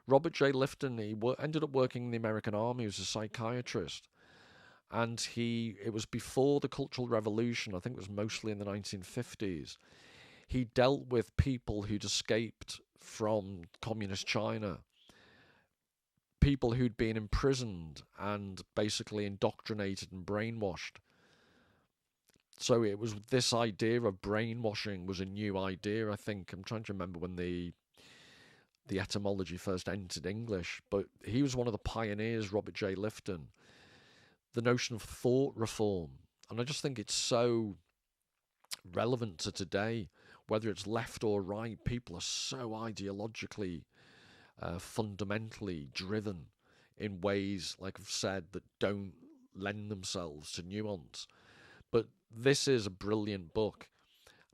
Robert J. Lifton, he ended up working in the American Army as a psychiatrist. And it was before the Cultural Revolution, I think it was mostly in the 1950s. He dealt with people who'd escaped from communist China, people who'd been imprisoned and basically indoctrinated and brainwashed. So it was this idea of brainwashing was a new idea, I think. I'm trying to remember when the etymology first entered English, but he was one of the pioneers, Robert J. Lifton. The notion of thought reform. And I just think it's so relevant to today, whether it's left or right. People are so ideologically, fundamentally driven in ways, like I've said, that don't lend themselves to nuance. But this is a brilliant book.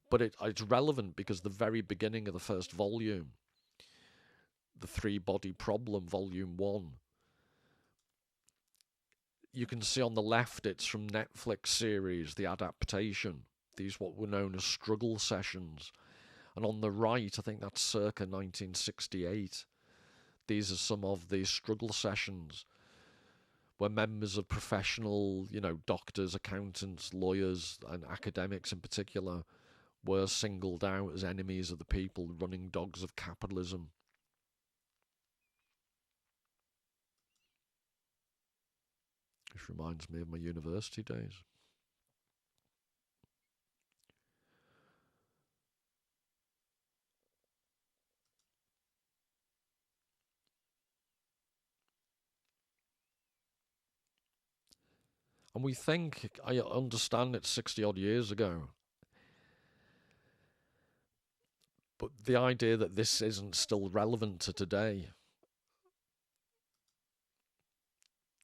But it's relevant because the very beginning of the first volume, The Three Body Problem, Volume 1, you can see on the left it's from Netflix series, the adaptation. These what were known as struggle sessions. And on the right, I think that's circa 1968. These are some of the struggle sessions where members of professional, doctors, accountants, lawyers, and academics in particular were singled out as enemies of the people, running dogs of capitalism. Which reminds me of my university days. And we think, I understand it's 60 odd years ago, but the idea that this isn't still relevant to today.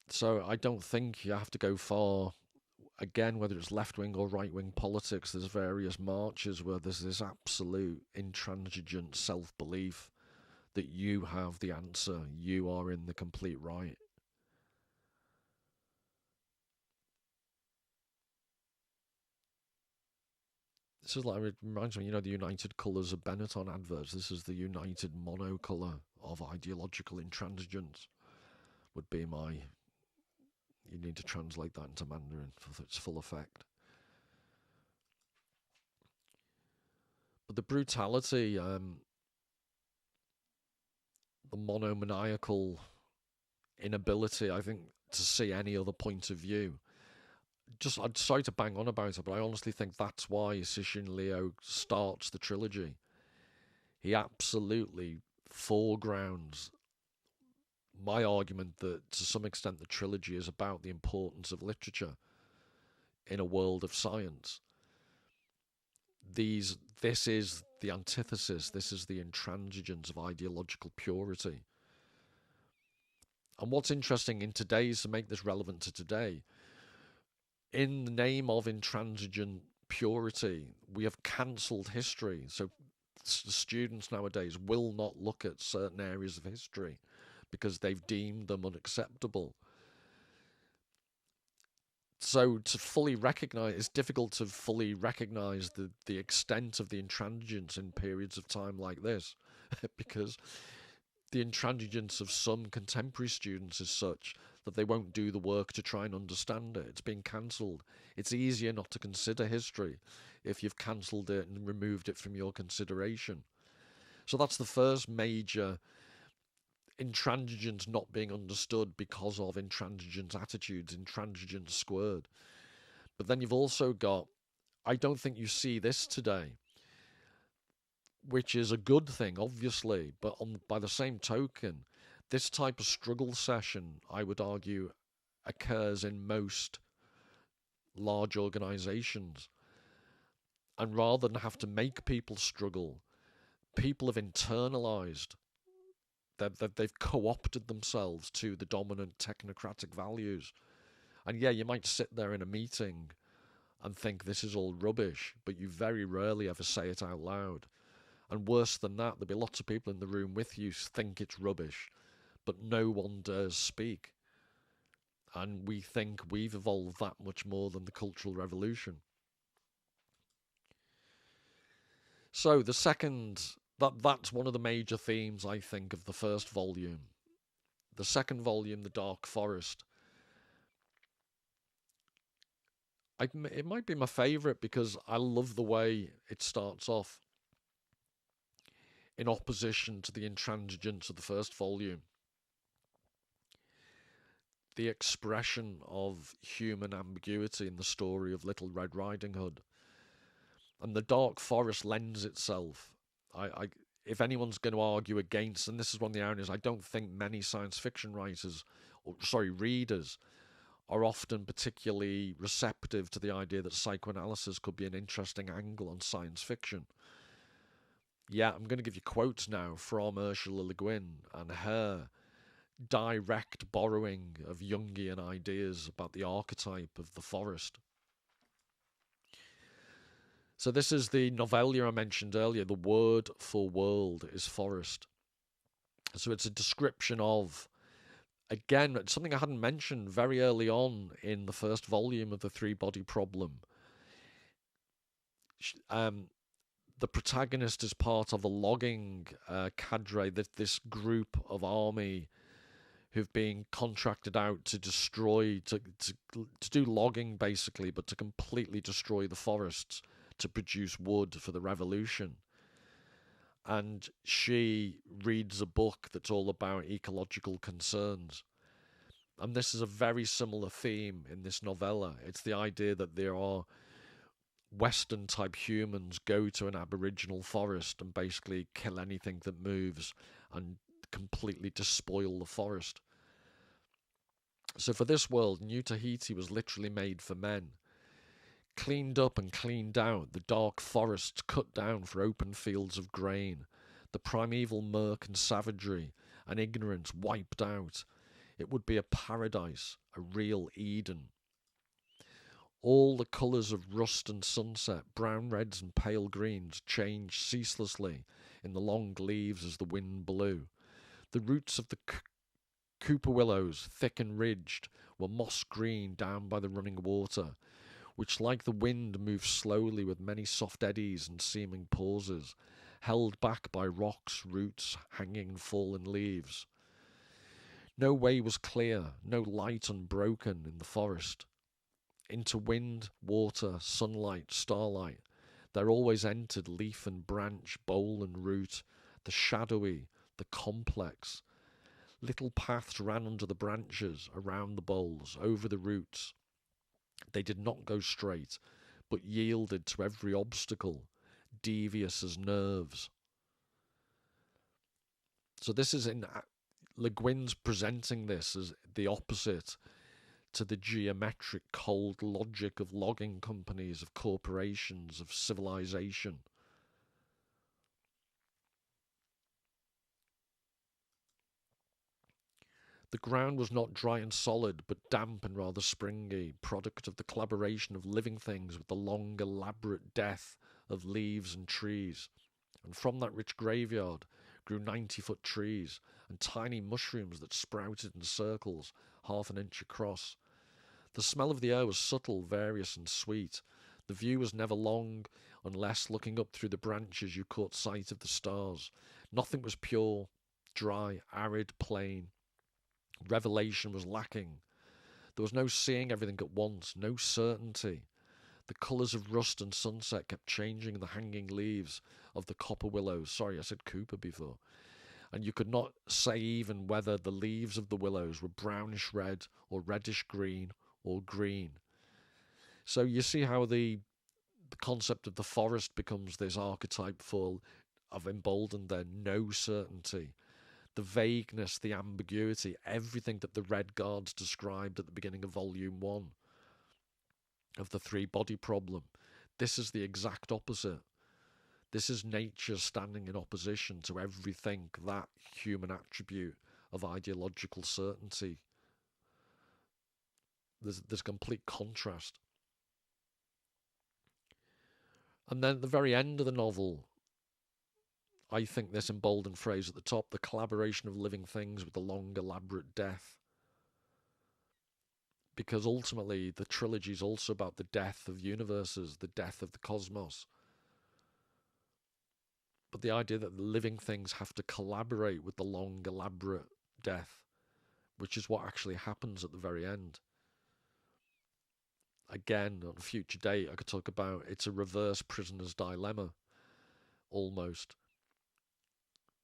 So I don't think you have to go far. Again, whether it's left-wing or right-wing politics, there's various marches where there's this absolute intransigent self-belief that you have the answer, you are in the complete right. This is like, it reminds me, the United Colours of Benetton adverts. This is the united monocolour of ideological intransigence, would be my... You need to translate that into Mandarin for its full effect. But the brutality, the monomaniacal inability, I think, to see any other point of view. I'm sorry to bang on about it, but I honestly think that's why Cixin Liu starts the trilogy. He absolutely foregrounds my argument that to some extent the trilogy is about the importance of literature in a world of science. This is the antithesis, this is the intransigence of ideological purity. And what's interesting in today's, to make this relevant to today, in the name of intransigent purity, we have cancelled history. So students nowadays will not look at certain areas of history because they've deemed them unacceptable. So to fully recognize, it's difficult to fully recognize the extent of the intransigence in periods of time like this because the intransigence of some contemporary students is such that they won't do the work to try and understand it. It's been cancelled. It's easier not to consider history if you've cancelled it and removed it from your consideration. So that's the first major intransigence not being understood because of intransigent attitudes, intransigence squared. But then you've also got I don't think you see this today, which is a good thing, obviously. But by the same token, this type of struggle session, I would argue, occurs in most large organizations. And rather than have to make people struggle, people have internalized that they've co-opted themselves to the dominant technocratic values. And yeah, you might sit there in a meeting and think this is all rubbish, but you very rarely ever say it out loud. And worse than that, there'll be lots of people in the room with you think it's rubbish, but no one dares speak. And we think we've evolved that much more than the Cultural Revolution. So the second, that's one of the major themes, I think, of the first volume. The second volume, The Dark Forest, it might be my favourite because I love the way it starts off in opposition to the intransigence of the first volume. The expression of human ambiguity in the story of Little Red Riding Hood. And The Dark Forest lends itself. If anyone's going to argue against, and this is one of the ironies, I don't think many science fiction readers are often particularly receptive to the idea that psychoanalysis could be an interesting angle on science fiction. Yeah, I'm going to give you quotes now from Ursula Le Guin and her direct borrowing of Jungian ideas about the archetype of the forest. So this is the novella I mentioned earlier. The word for world is forest. So it's a description of, again, something I hadn't mentioned very early on in the first volume of the Three-Body Problem. The protagonist is part of a logging cadre, this group of army who've been contracted out to destroy, to do logging basically, but to completely destroy the forests to produce wood for the revolution. And she reads a book that's all about ecological concerns. And this is a very similar theme in this novella. It's the idea that there are Western-type humans go to an aboriginal forest and basically kill anything that moves and completely despoil the forest. So for this world, New Tahiti was literally made for men. Cleaned up and cleaned out, the dark forests cut down for open fields of grain, the primeval murk and savagery and ignorance wiped out. It would be a paradise, a real Eden. All the colours of rust and sunset, brown reds and pale greens, changed ceaselessly in the long leaves as the wind blew. The roots of the cooper willows, thick and ridged, were moss green down by the running water, which like the wind moved slowly with many soft eddies and seeming pauses, held back by rocks, roots, hanging and fallen leaves. No way was clear, no light unbroken in the forest. Into wind, water, sunlight, starlight, there always entered leaf and branch, bole and root, the shadowy, the complex. Little paths ran under the branches, around the boles, over the roots. They did not go straight, but yielded to every obstacle, devious as nerves. So this is in Le Guin's presenting this as the opposite to the geometric cold logic of logging companies, of corporations, of civilization. The ground was not dry and solid, but damp and rather springy, product of the collaboration of living things with the long, elaborate death of leaves and trees. And from that rich graveyard grew 90-foot trees and tiny mushrooms that sprouted in circles, half an inch across. The smell of the air was subtle, various and sweet. The view was never long, unless, looking up through the branches, you caught sight of the stars. Nothing was pure, dry, arid, plain. Revelation was lacking. There was no seeing everything at once, no certainty. The colours of rust and sunset kept changing the hanging leaves of the copper willows. Sorry, I said Cooper before. And you could not say even whether the leaves of the willows were brownish red or reddish green or green. So you see how the the concept of the forest becomes this archetype full of emboldened there, no certainty. The vagueness, the ambiguity, everything that the Red Guards described at the beginning of Volume 1 of the three-body problem. This is the exact opposite. This is nature standing in opposition to everything that human attribute of ideological certainty. There's complete contrast. And then at the very end of the novel, I think this emboldened phrase at the top, the collaboration of living things with the long, elaborate death. Because ultimately, the trilogy is also about the death of universes, the death of the cosmos. But the idea that the living things have to collaborate with the long, elaborate death, which is what actually happens at the very end. Again, on a future date, I could talk about it's a reverse prisoner's dilemma, almost.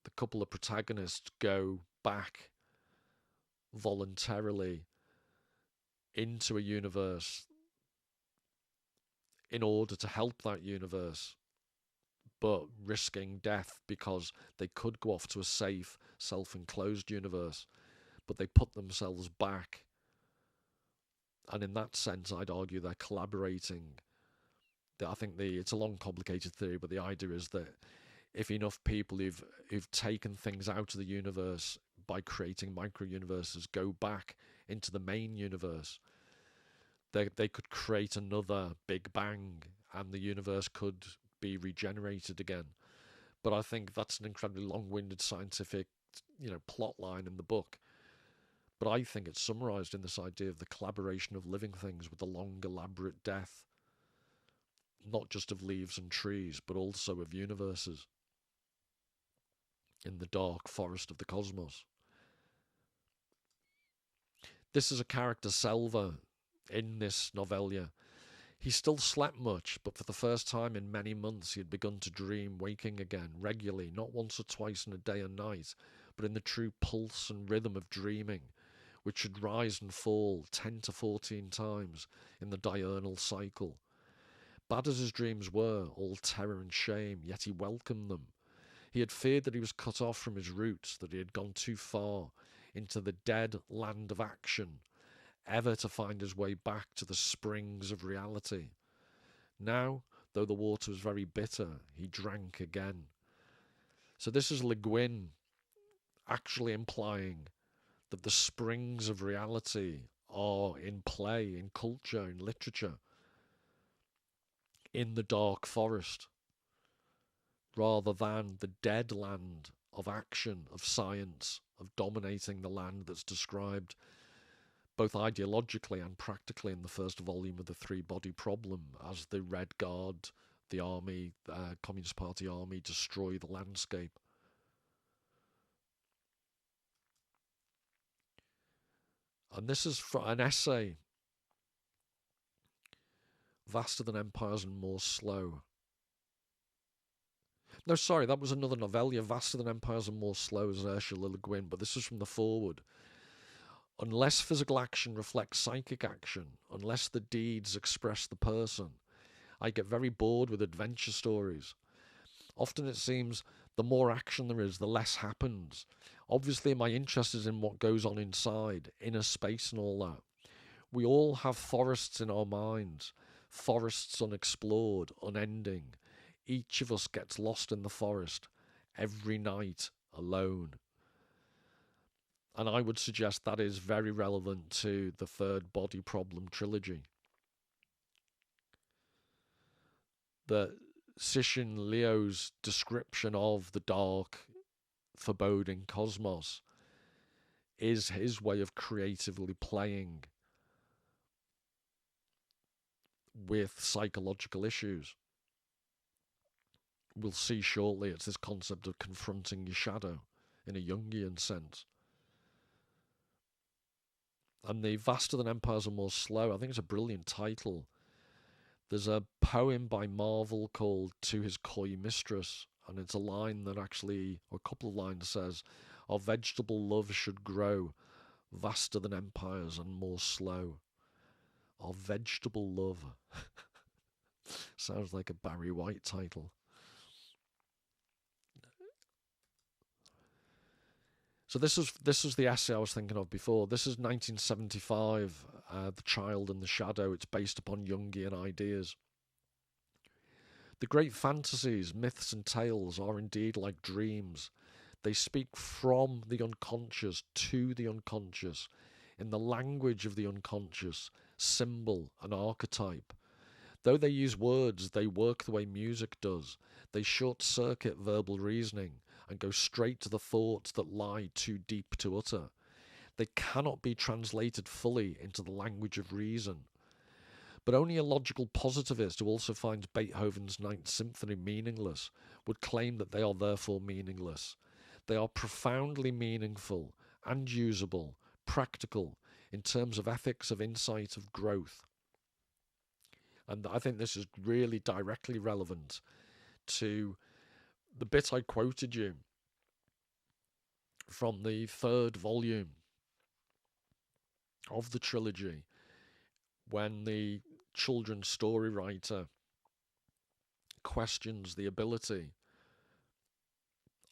The couple of protagonists go back voluntarily into a universe in order to help that universe, but risking death because they could go off to a safe, self-enclosed universe, but they put themselves back. And in that sense, I'd argue they're collaborating. I think it's a long, complicated theory, but the idea is that if enough people who've taken things out of the universe by creating micro-universes go back into the main universe, they could create another Big Bang and the universe could be regenerated again. But I think that's an incredibly long-winded scientific, plot line in the book. But I think it's summarised in this idea of the collaboration of living things with the long, elaborate death, not just of leaves and trees, but also of universes in the dark forest of the cosmos. This is a character, Selva, in this novella. He still slept much, but for the first time in many months he had begun to dream waking again, regularly, not once or twice in a day and night, but in the true pulse and rhythm of dreaming, which should rise and fall 10 to 14 times in the diurnal cycle. Bad as his dreams were, all terror and shame, yet he welcomed them. He had feared that he was cut off from his roots, that he had gone too far into the dead land of action, ever to find his way back to the springs of reality. Now, though the water was very bitter, he drank again. So this is Le Guin actually implying that the springs of reality are in play, in culture, in literature, in the dark forest, rather than the dead land of action, of science, of dominating the land that's described both ideologically and practically in the first volume of the three-body problem, as the Red Guard, the army, Communist Party army, destroy the landscape. And this is an essay, Vaster Than Empires and More Slow. No, sorry, that was another novella, Vaster Than Empires and More Slow, as Ursula Le Guin, but this is from the foreword. Unless physical action reflects psychic action, unless the deeds express the person, I get very bored with adventure stories. Often it seems the more action there is, the less happens. Obviously, my interest is in what goes on inside, inner space and all that. We all have forests in our minds, forests unexplored, unending. Each of us gets lost in the forest every night alone. And I would suggest that is very relevant to the third body problem trilogy. That Cixin Liu's description of the dark, foreboding cosmos is his way of creatively playing with psychological issues. We'll see shortly it's this concept of confronting your shadow in a Jungian sense. And the Vaster Than Empires and More Slow, I think it's a brilliant title. There's a poem by Marvel called To His Coy Mistress, and it's a line that actually, or a couple of lines says, our vegetable love should grow vaster than empires and more slow. Our vegetable love. Sounds like a Barry White title. So this was the essay I was thinking of before. This is 1975, The Child and the Shadow. It's based upon Jungian ideas. The great fantasies, myths and tales are indeed like dreams. They speak from the unconscious to the unconscious, in the language of the unconscious, symbol and archetype. Though they use words, they work the way music does. They short-circuit verbal reasoning and go straight to the thoughts that lie too deep to utter. They cannot be translated fully into the language of reason. But only a logical positivist who also finds Beethoven's Ninth Symphony meaningless would claim that they are therefore meaningless. They are profoundly meaningful and usable, practical, in terms of ethics, of insight, of growth. And I think this is really directly relevant to the bit I quoted you from the third volume of the trilogy, when the children's story writer questions the ability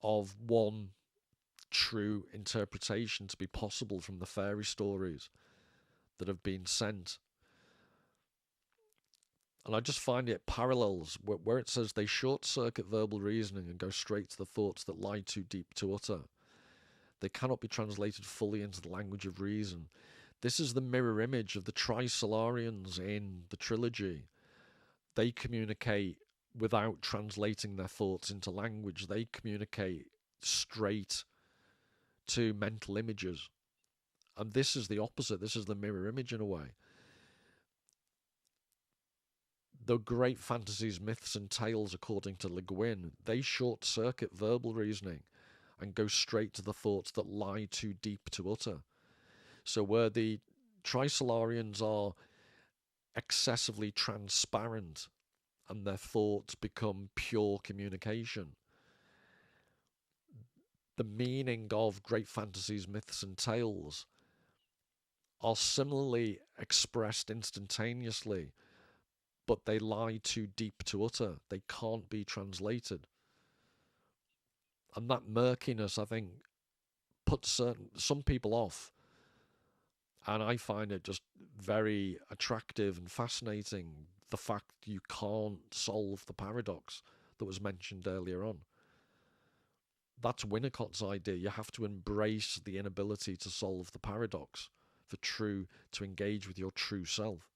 of one true interpretation to be possible from the fairy stories that have been sent. And I just find it parallels where it says they short-circuit verbal reasoning and go straight to the thoughts that lie too deep to utter. They cannot be translated fully into the language of reason. This is the mirror image of the Trisolarians in the trilogy. They communicate without translating their thoughts into language. They communicate straight to mental images. And this is the opposite. This is the mirror image in a way. The great fantasies, myths and tales, according to Le Guin, they short-circuit verbal reasoning and go straight to the thoughts that lie too deep to utter. So where the Trisolarians are excessively transparent and their thoughts become pure communication, the meaning of great fantasies, myths and tales are similarly expressed instantaneously, but they lie too deep to utter. They can't be translated. And that murkiness, I think, puts some people off. And I find it just very attractive and fascinating, the fact you can't solve the paradox that was mentioned earlier on. That's Winnicott's idea. You have to embrace the inability to solve the paradox to engage with your true self.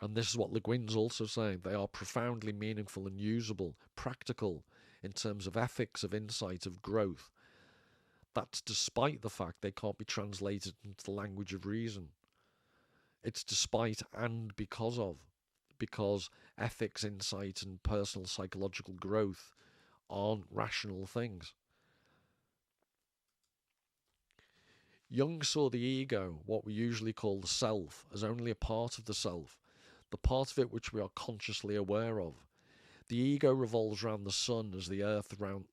And this is what Le Guin's also saying. They are profoundly meaningful and usable, practical, in terms of ethics, of insight, of growth. That's despite the fact they can't be translated into the language of reason. It's despite and because ethics, insight, and personal psychological growth aren't rational things. Jung saw the ego, what we usually call the self, as only a part of the self, the part of it which we are consciously aware of. The ego revolves around the sun as the earth around...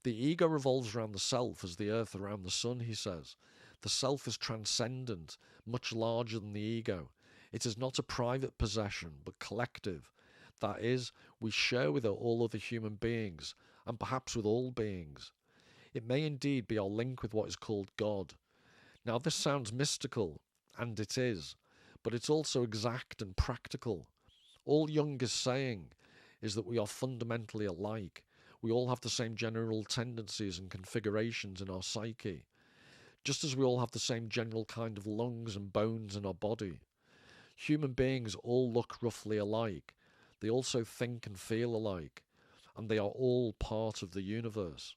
The ego revolves around the self as the earth around the sun, he says. The self is transcendent, much larger than the ego. It is not a private possession, but collective. That is, we share with it all other human beings, and perhaps with all beings. It may indeed be our link with what is called God. Now this sounds mystical, and it is, but it's also exact and practical. All Jung is saying is that we are fundamentally alike. We all have the same general tendencies and configurations in our psyche, just as we all have the same general kind of lungs and bones in our body. Human beings all look roughly alike. They also think and feel alike, and they are all part of the universe.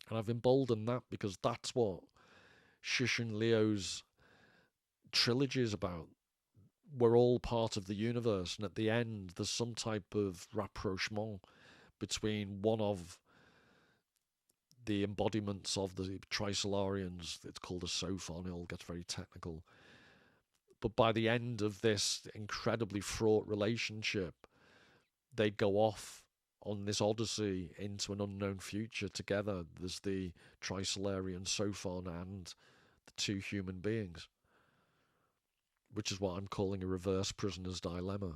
And I've emboldened that because that's what Cixin Liu's trilogy is about. We're all part of the universe, and at the end there's some type of rapprochement between one of the embodiments of the Trisolarians. It's called a sophon. It all gets very technical. But by the end of this incredibly fraught relationship, they go off on this odyssey into an unknown future together. There's the Trisolarian sophon and the two human beings. which is what I'm calling a reverse prisoner's dilemma.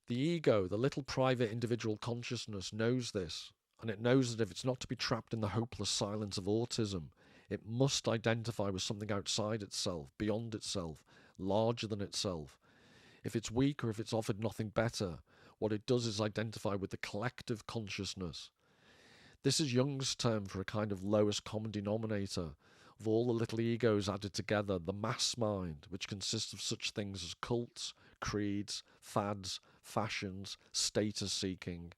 The ego, the little private individual consciousness, knows this, and it knows that if it's not to be trapped in the hopeless silence of autism, it must identify with something outside itself, beyond itself, larger than itself. If it's weak or if it's offered nothing better, what it does is identify with the collective consciousness. This is Jung's term for a kind of lowest common denominator of all the little egos added together, the mass mind, which consists of such things as cults, creeds, fads, fashions, status seeking.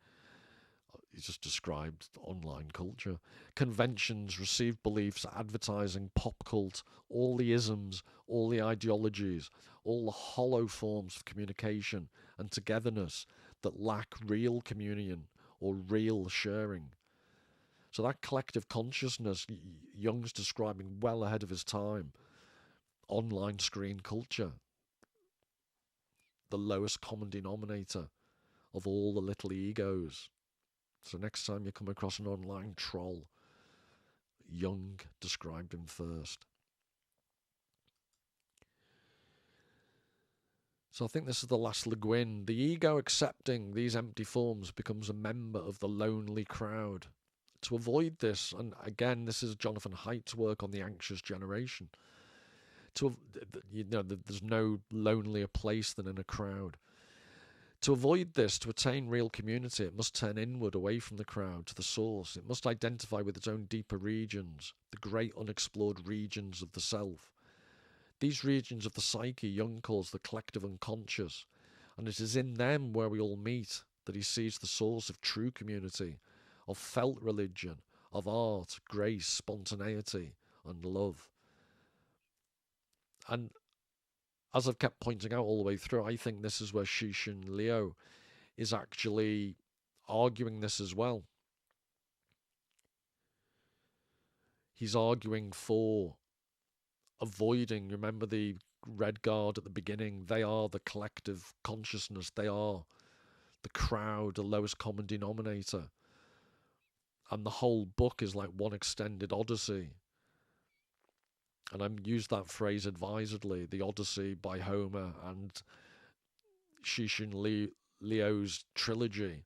He just described online culture, conventions, received beliefs, advertising, pop cult, all the isms, all the ideologies, all the hollow forms of communication and togetherness that lack real communion or real sharing. So that collective consciousness, Jung's describing well ahead of his time, online screen culture, the lowest common denominator of all the little egos. So next time you come across an online troll, Jung described him first. So I think this is the last Le Guin. The ego accepting these empty forms becomes a member of the lonely crowd. To avoid this, and again, this is Jonathan Haidt's work on the anxious generation, there's no lonelier place than in a crowd. To avoid this, to attain real community, it must turn inward away from the crowd to the source. It must identify with its own deeper regions, the great unexplored regions of the self. These regions of the psyche Jung calls the collective unconscious, and it is in them where we all meet that he sees the source of true community, of felt religion, of art, grace, spontaneity, and love. And as I've kept pointing out all the way through, I think this is where Cixin Liu is actually arguing this as well. He's arguing for avoiding, remember the red guard at the beginning, they are the collective consciousness, they are the crowd, the lowest common denominator. And the whole book is like one extended odyssey. And I use that phrase advisedly, the Odyssey by Homer and Cixin Liu's trilogy.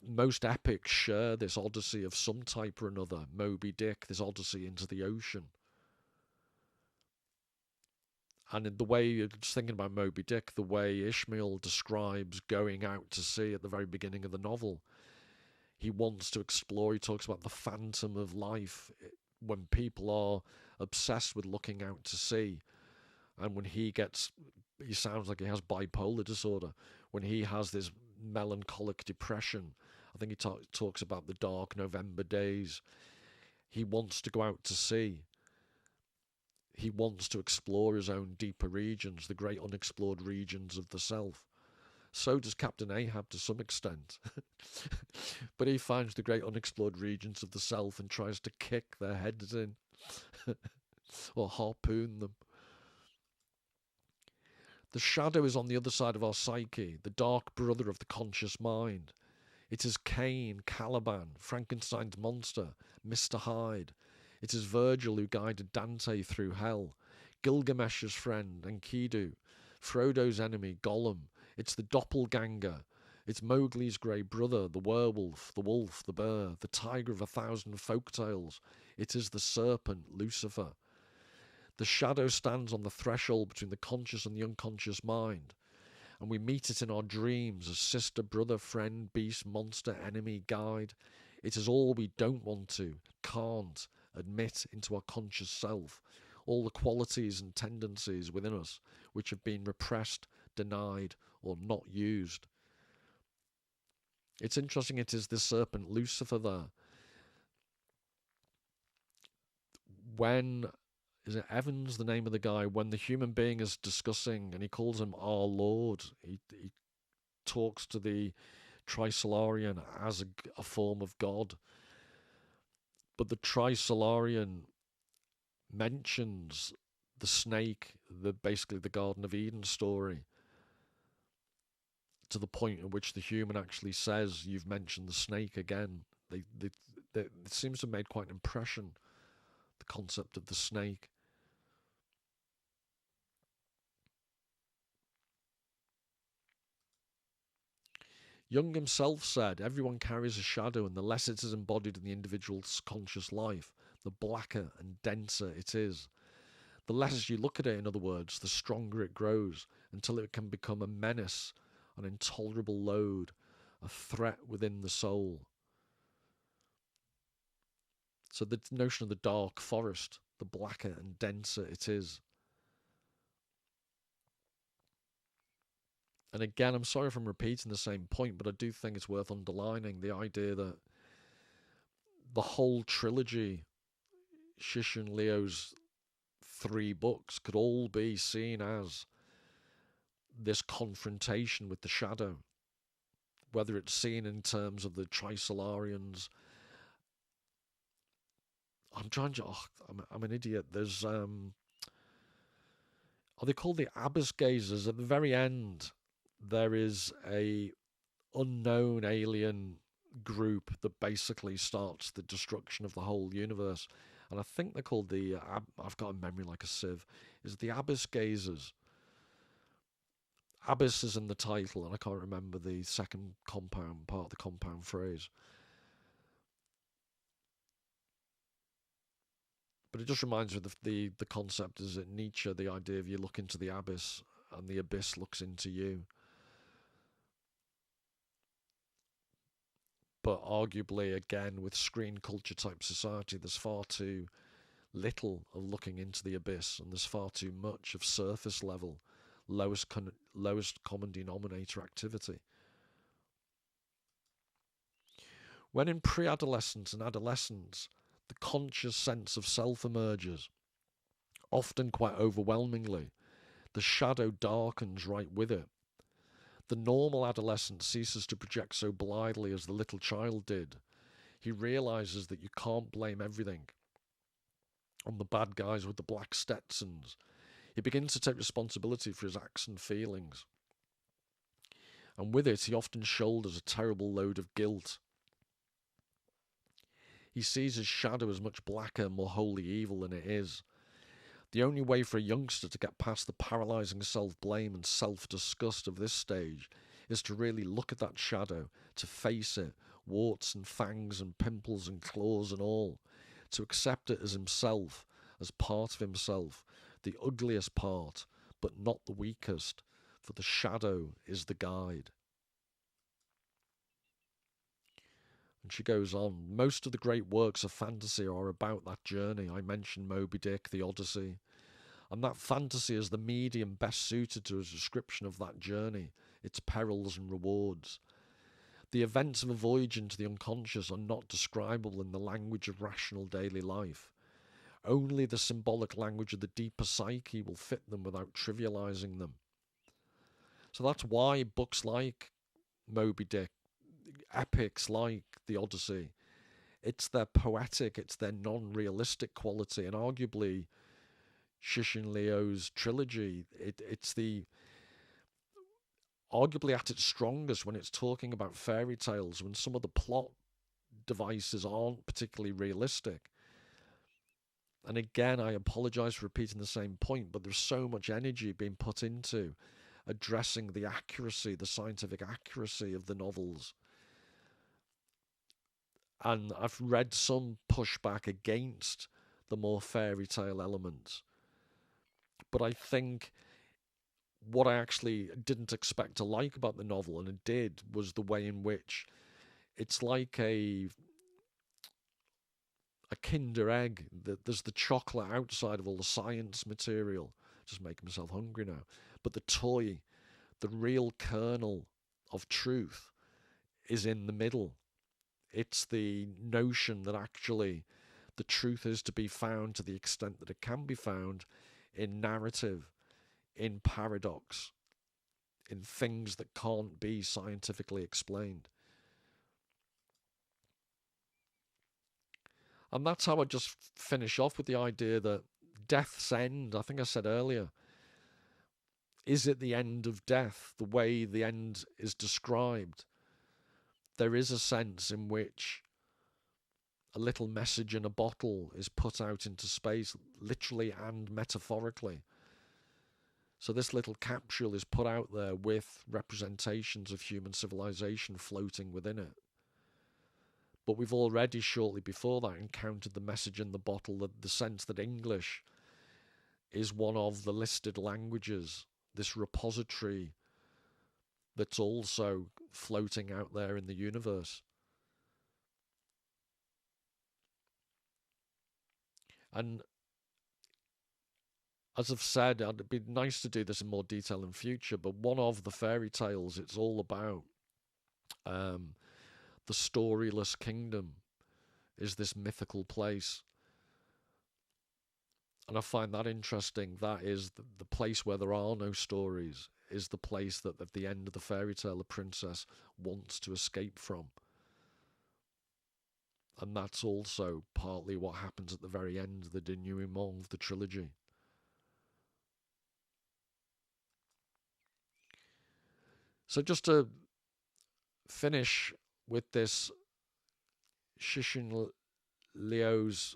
Most epics share this odyssey of some type or another. Moby Dick, this odyssey into the ocean. And in the way, just thinking about Moby Dick, the way Ishmael describes going out to sea at the very beginning of the novel, he wants to explore, he talks about the phantom of life, when people are obsessed with looking out to sea. And when he sounds like he has bipolar disorder, when he has this melancholic depression, I think he talks about the dark November days. He wants to go out to sea. He wants to explore his own deeper regions, the great unexplored regions of the self. So does Captain Ahab to some extent. But he finds the great unexplored regions of the self and tries to kick their heads in or harpoon them. The shadow is on the other side of our psyche, the dark brother of the conscious mind. It is Cain, Caliban, Frankenstein's monster, Mr. Hyde. It is Virgil who guided Dante through hell, Gilgamesh's friend, Enkidu, Frodo's enemy, Gollum. It's the doppelganger. It's Mowgli's grey brother, the werewolf, the wolf, the bear, the tiger of 1,000 folk tales. It is the serpent, Lucifer. The shadow stands on the threshold between the conscious and the unconscious mind, and we meet it in our dreams as sister, brother, friend, beast, monster, enemy, guide. It is all we don't want to, can't admit into our conscious self, all the qualities and tendencies within us which have been repressed, denied, or not used. It's interesting, it is the serpent Lucifer there. When, is it Evans, the name of the guy, when the human being is discussing, and he calls him our Lord, he talks to the Trisolarian as a form of God. But the Trisolarian mentions the snake, basically the Garden of Eden story, to the point at which the human actually says, "You've mentioned the snake again." it seems to have made quite an impression, the concept of the snake. Jung himself said, everyone carries a shadow, and the less it is embodied in the individual's conscious life, the blacker and denser it is. The less you look at it, in other words, the stronger it grows, until it can become a menace, an intolerable load, a threat within the soul. So the notion of the dark forest, the blacker and denser it is. And again, I'm sorry if I'm repeating the same point, but I do think it's worth underlining the idea that the whole trilogy, Cixin Liu's 3 books, could all be seen as this confrontation with the shadow, whether it's seen in terms of the Trisolarians. I'm trying to. I'm an idiot. There's are they called the abyss gazers? At the very end, there is a unknown alien group that basically starts the destruction of the whole universe, and I think they're called the. I've got a memory like a sieve. Is the abyss gazers? Abyss is in the title, and I can't remember the second compound part of the compound phrase. But it just reminds me of the concept is that Nietzsche, the idea of you look into the abyss and the abyss looks into you. But arguably, again, with screen culture type society, there's far too little of looking into the abyss, and there's far too much of surface level, lowest common denominator activity. When in pre-adolescence and adolescence, the conscious sense of self emerges, often quite overwhelmingly. The shadow darkens right with it. The normal adolescent ceases to project so blithely as the little child did. He realizes that you can't blame everything on the bad guys with the black Stetsons. He begins to take responsibility for his acts and feelings. And with it, he often shoulders a terrible load of guilt. He sees his shadow as much blacker and more wholly evil than it is. The only way for a youngster to get past the paralysing self-blame and self-disgust of this stage is to really look at that shadow, to face it, warts and fangs and pimples and claws and all, to accept it as himself, as part of himself, the ugliest part, but not the weakest, for the shadow is the guide. And she goes on, most of the great works of fantasy are about that journey. I mentioned Moby Dick, the Odyssey. And that fantasy is the medium best suited to a description of that journey, its perils and rewards. The events of a voyage into the unconscious are not describable in the language of rational daily life. Only the symbolic language of the deeper psyche will fit them without trivializing them. So that's why books like Moby Dick, epics like the Odyssey, it's their poetic, it's their non-realistic quality, and arguably Cixin Liu's trilogy, it's the arguably at its strongest when it's talking about fairy tales, when some of the plot devices aren't particularly realistic. And again, I apologise for repeating the same point, but there's so much energy being put into addressing the accuracy, the scientific accuracy of the novels. And I've read some pushback against the more fairy tale elements. But I think what I actually didn't expect to like about the novel, and it did, was the way in which it's like a Kinder egg. There's the chocolate outside of all the science material. Just making myself hungry now. But the toy, the real kernel of truth, is in the middle. It's the notion that actually the truth is to be found to the extent that it can be found in narrative, in paradox, in things that can't be scientifically explained. And that's how I just finish off with the idea that death's end, I think I said earlier, is it the end of death, the way the end is described? There is a sense in which a little message in a bottle is put out into space, literally and metaphorically. So this little capsule is put out there with representations of human civilization floating within it. But we've already, shortly before that, encountered the message in the bottle, the sense that English is one of the listed languages, this repository that's also floating out there in the universe. And as I've said, it'd be nice to do this in more detail in future, but one of the fairy tales, it's all about the storyless kingdom is this mythical place. And I find that interesting. That is the place where there are no stories, is the place that at the end of the fairy tale the princess wants to escape from. And that's also partly what happens at the very end of the denouement of the trilogy. So just to finish with this Cixin Liu's,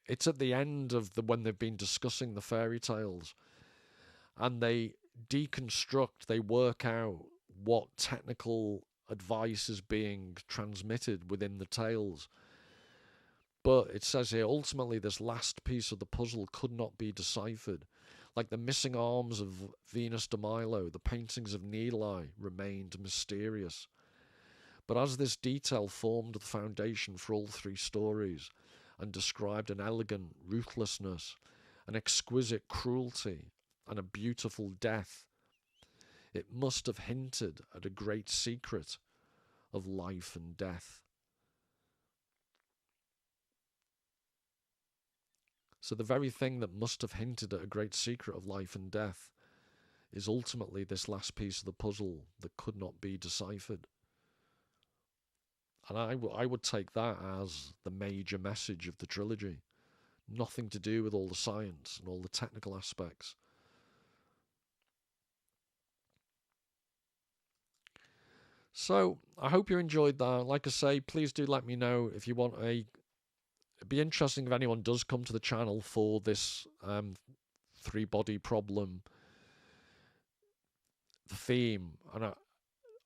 it's at the end of when they've been discussing the fairy tales, and they deconstruct, they work out what technical advice is being transmitted within the tales. But it says here, ultimately, this last piece of the puzzle could not be deciphered. Like the missing arms of Venus de Milo, the paintings of Nili remained mysterious. But as this detail formed the foundation for all three stories and described an elegant ruthlessness, an exquisite cruelty, and a beautiful death, it must have hinted at a great secret of life and death. So the very thing that must have hinted at a great secret of life and death is ultimately this last piece of the puzzle that could not be deciphered. And I would take that as the major message of the trilogy. Nothing to do with all the science and all the technical aspects. So I hope you enjoyed that. Like I say, please do let me know if you want it'd be interesting if anyone does come to the channel for this three-body problem theme. And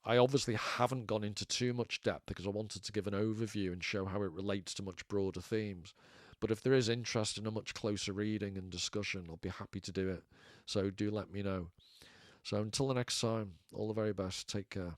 I obviously haven't gone into too much depth because I wanted to give an overview and show how it relates to much broader themes. But if there is interest in a much closer reading and discussion, I'll be happy to do it. So do let me know. So until the next time, all the very best. Take care.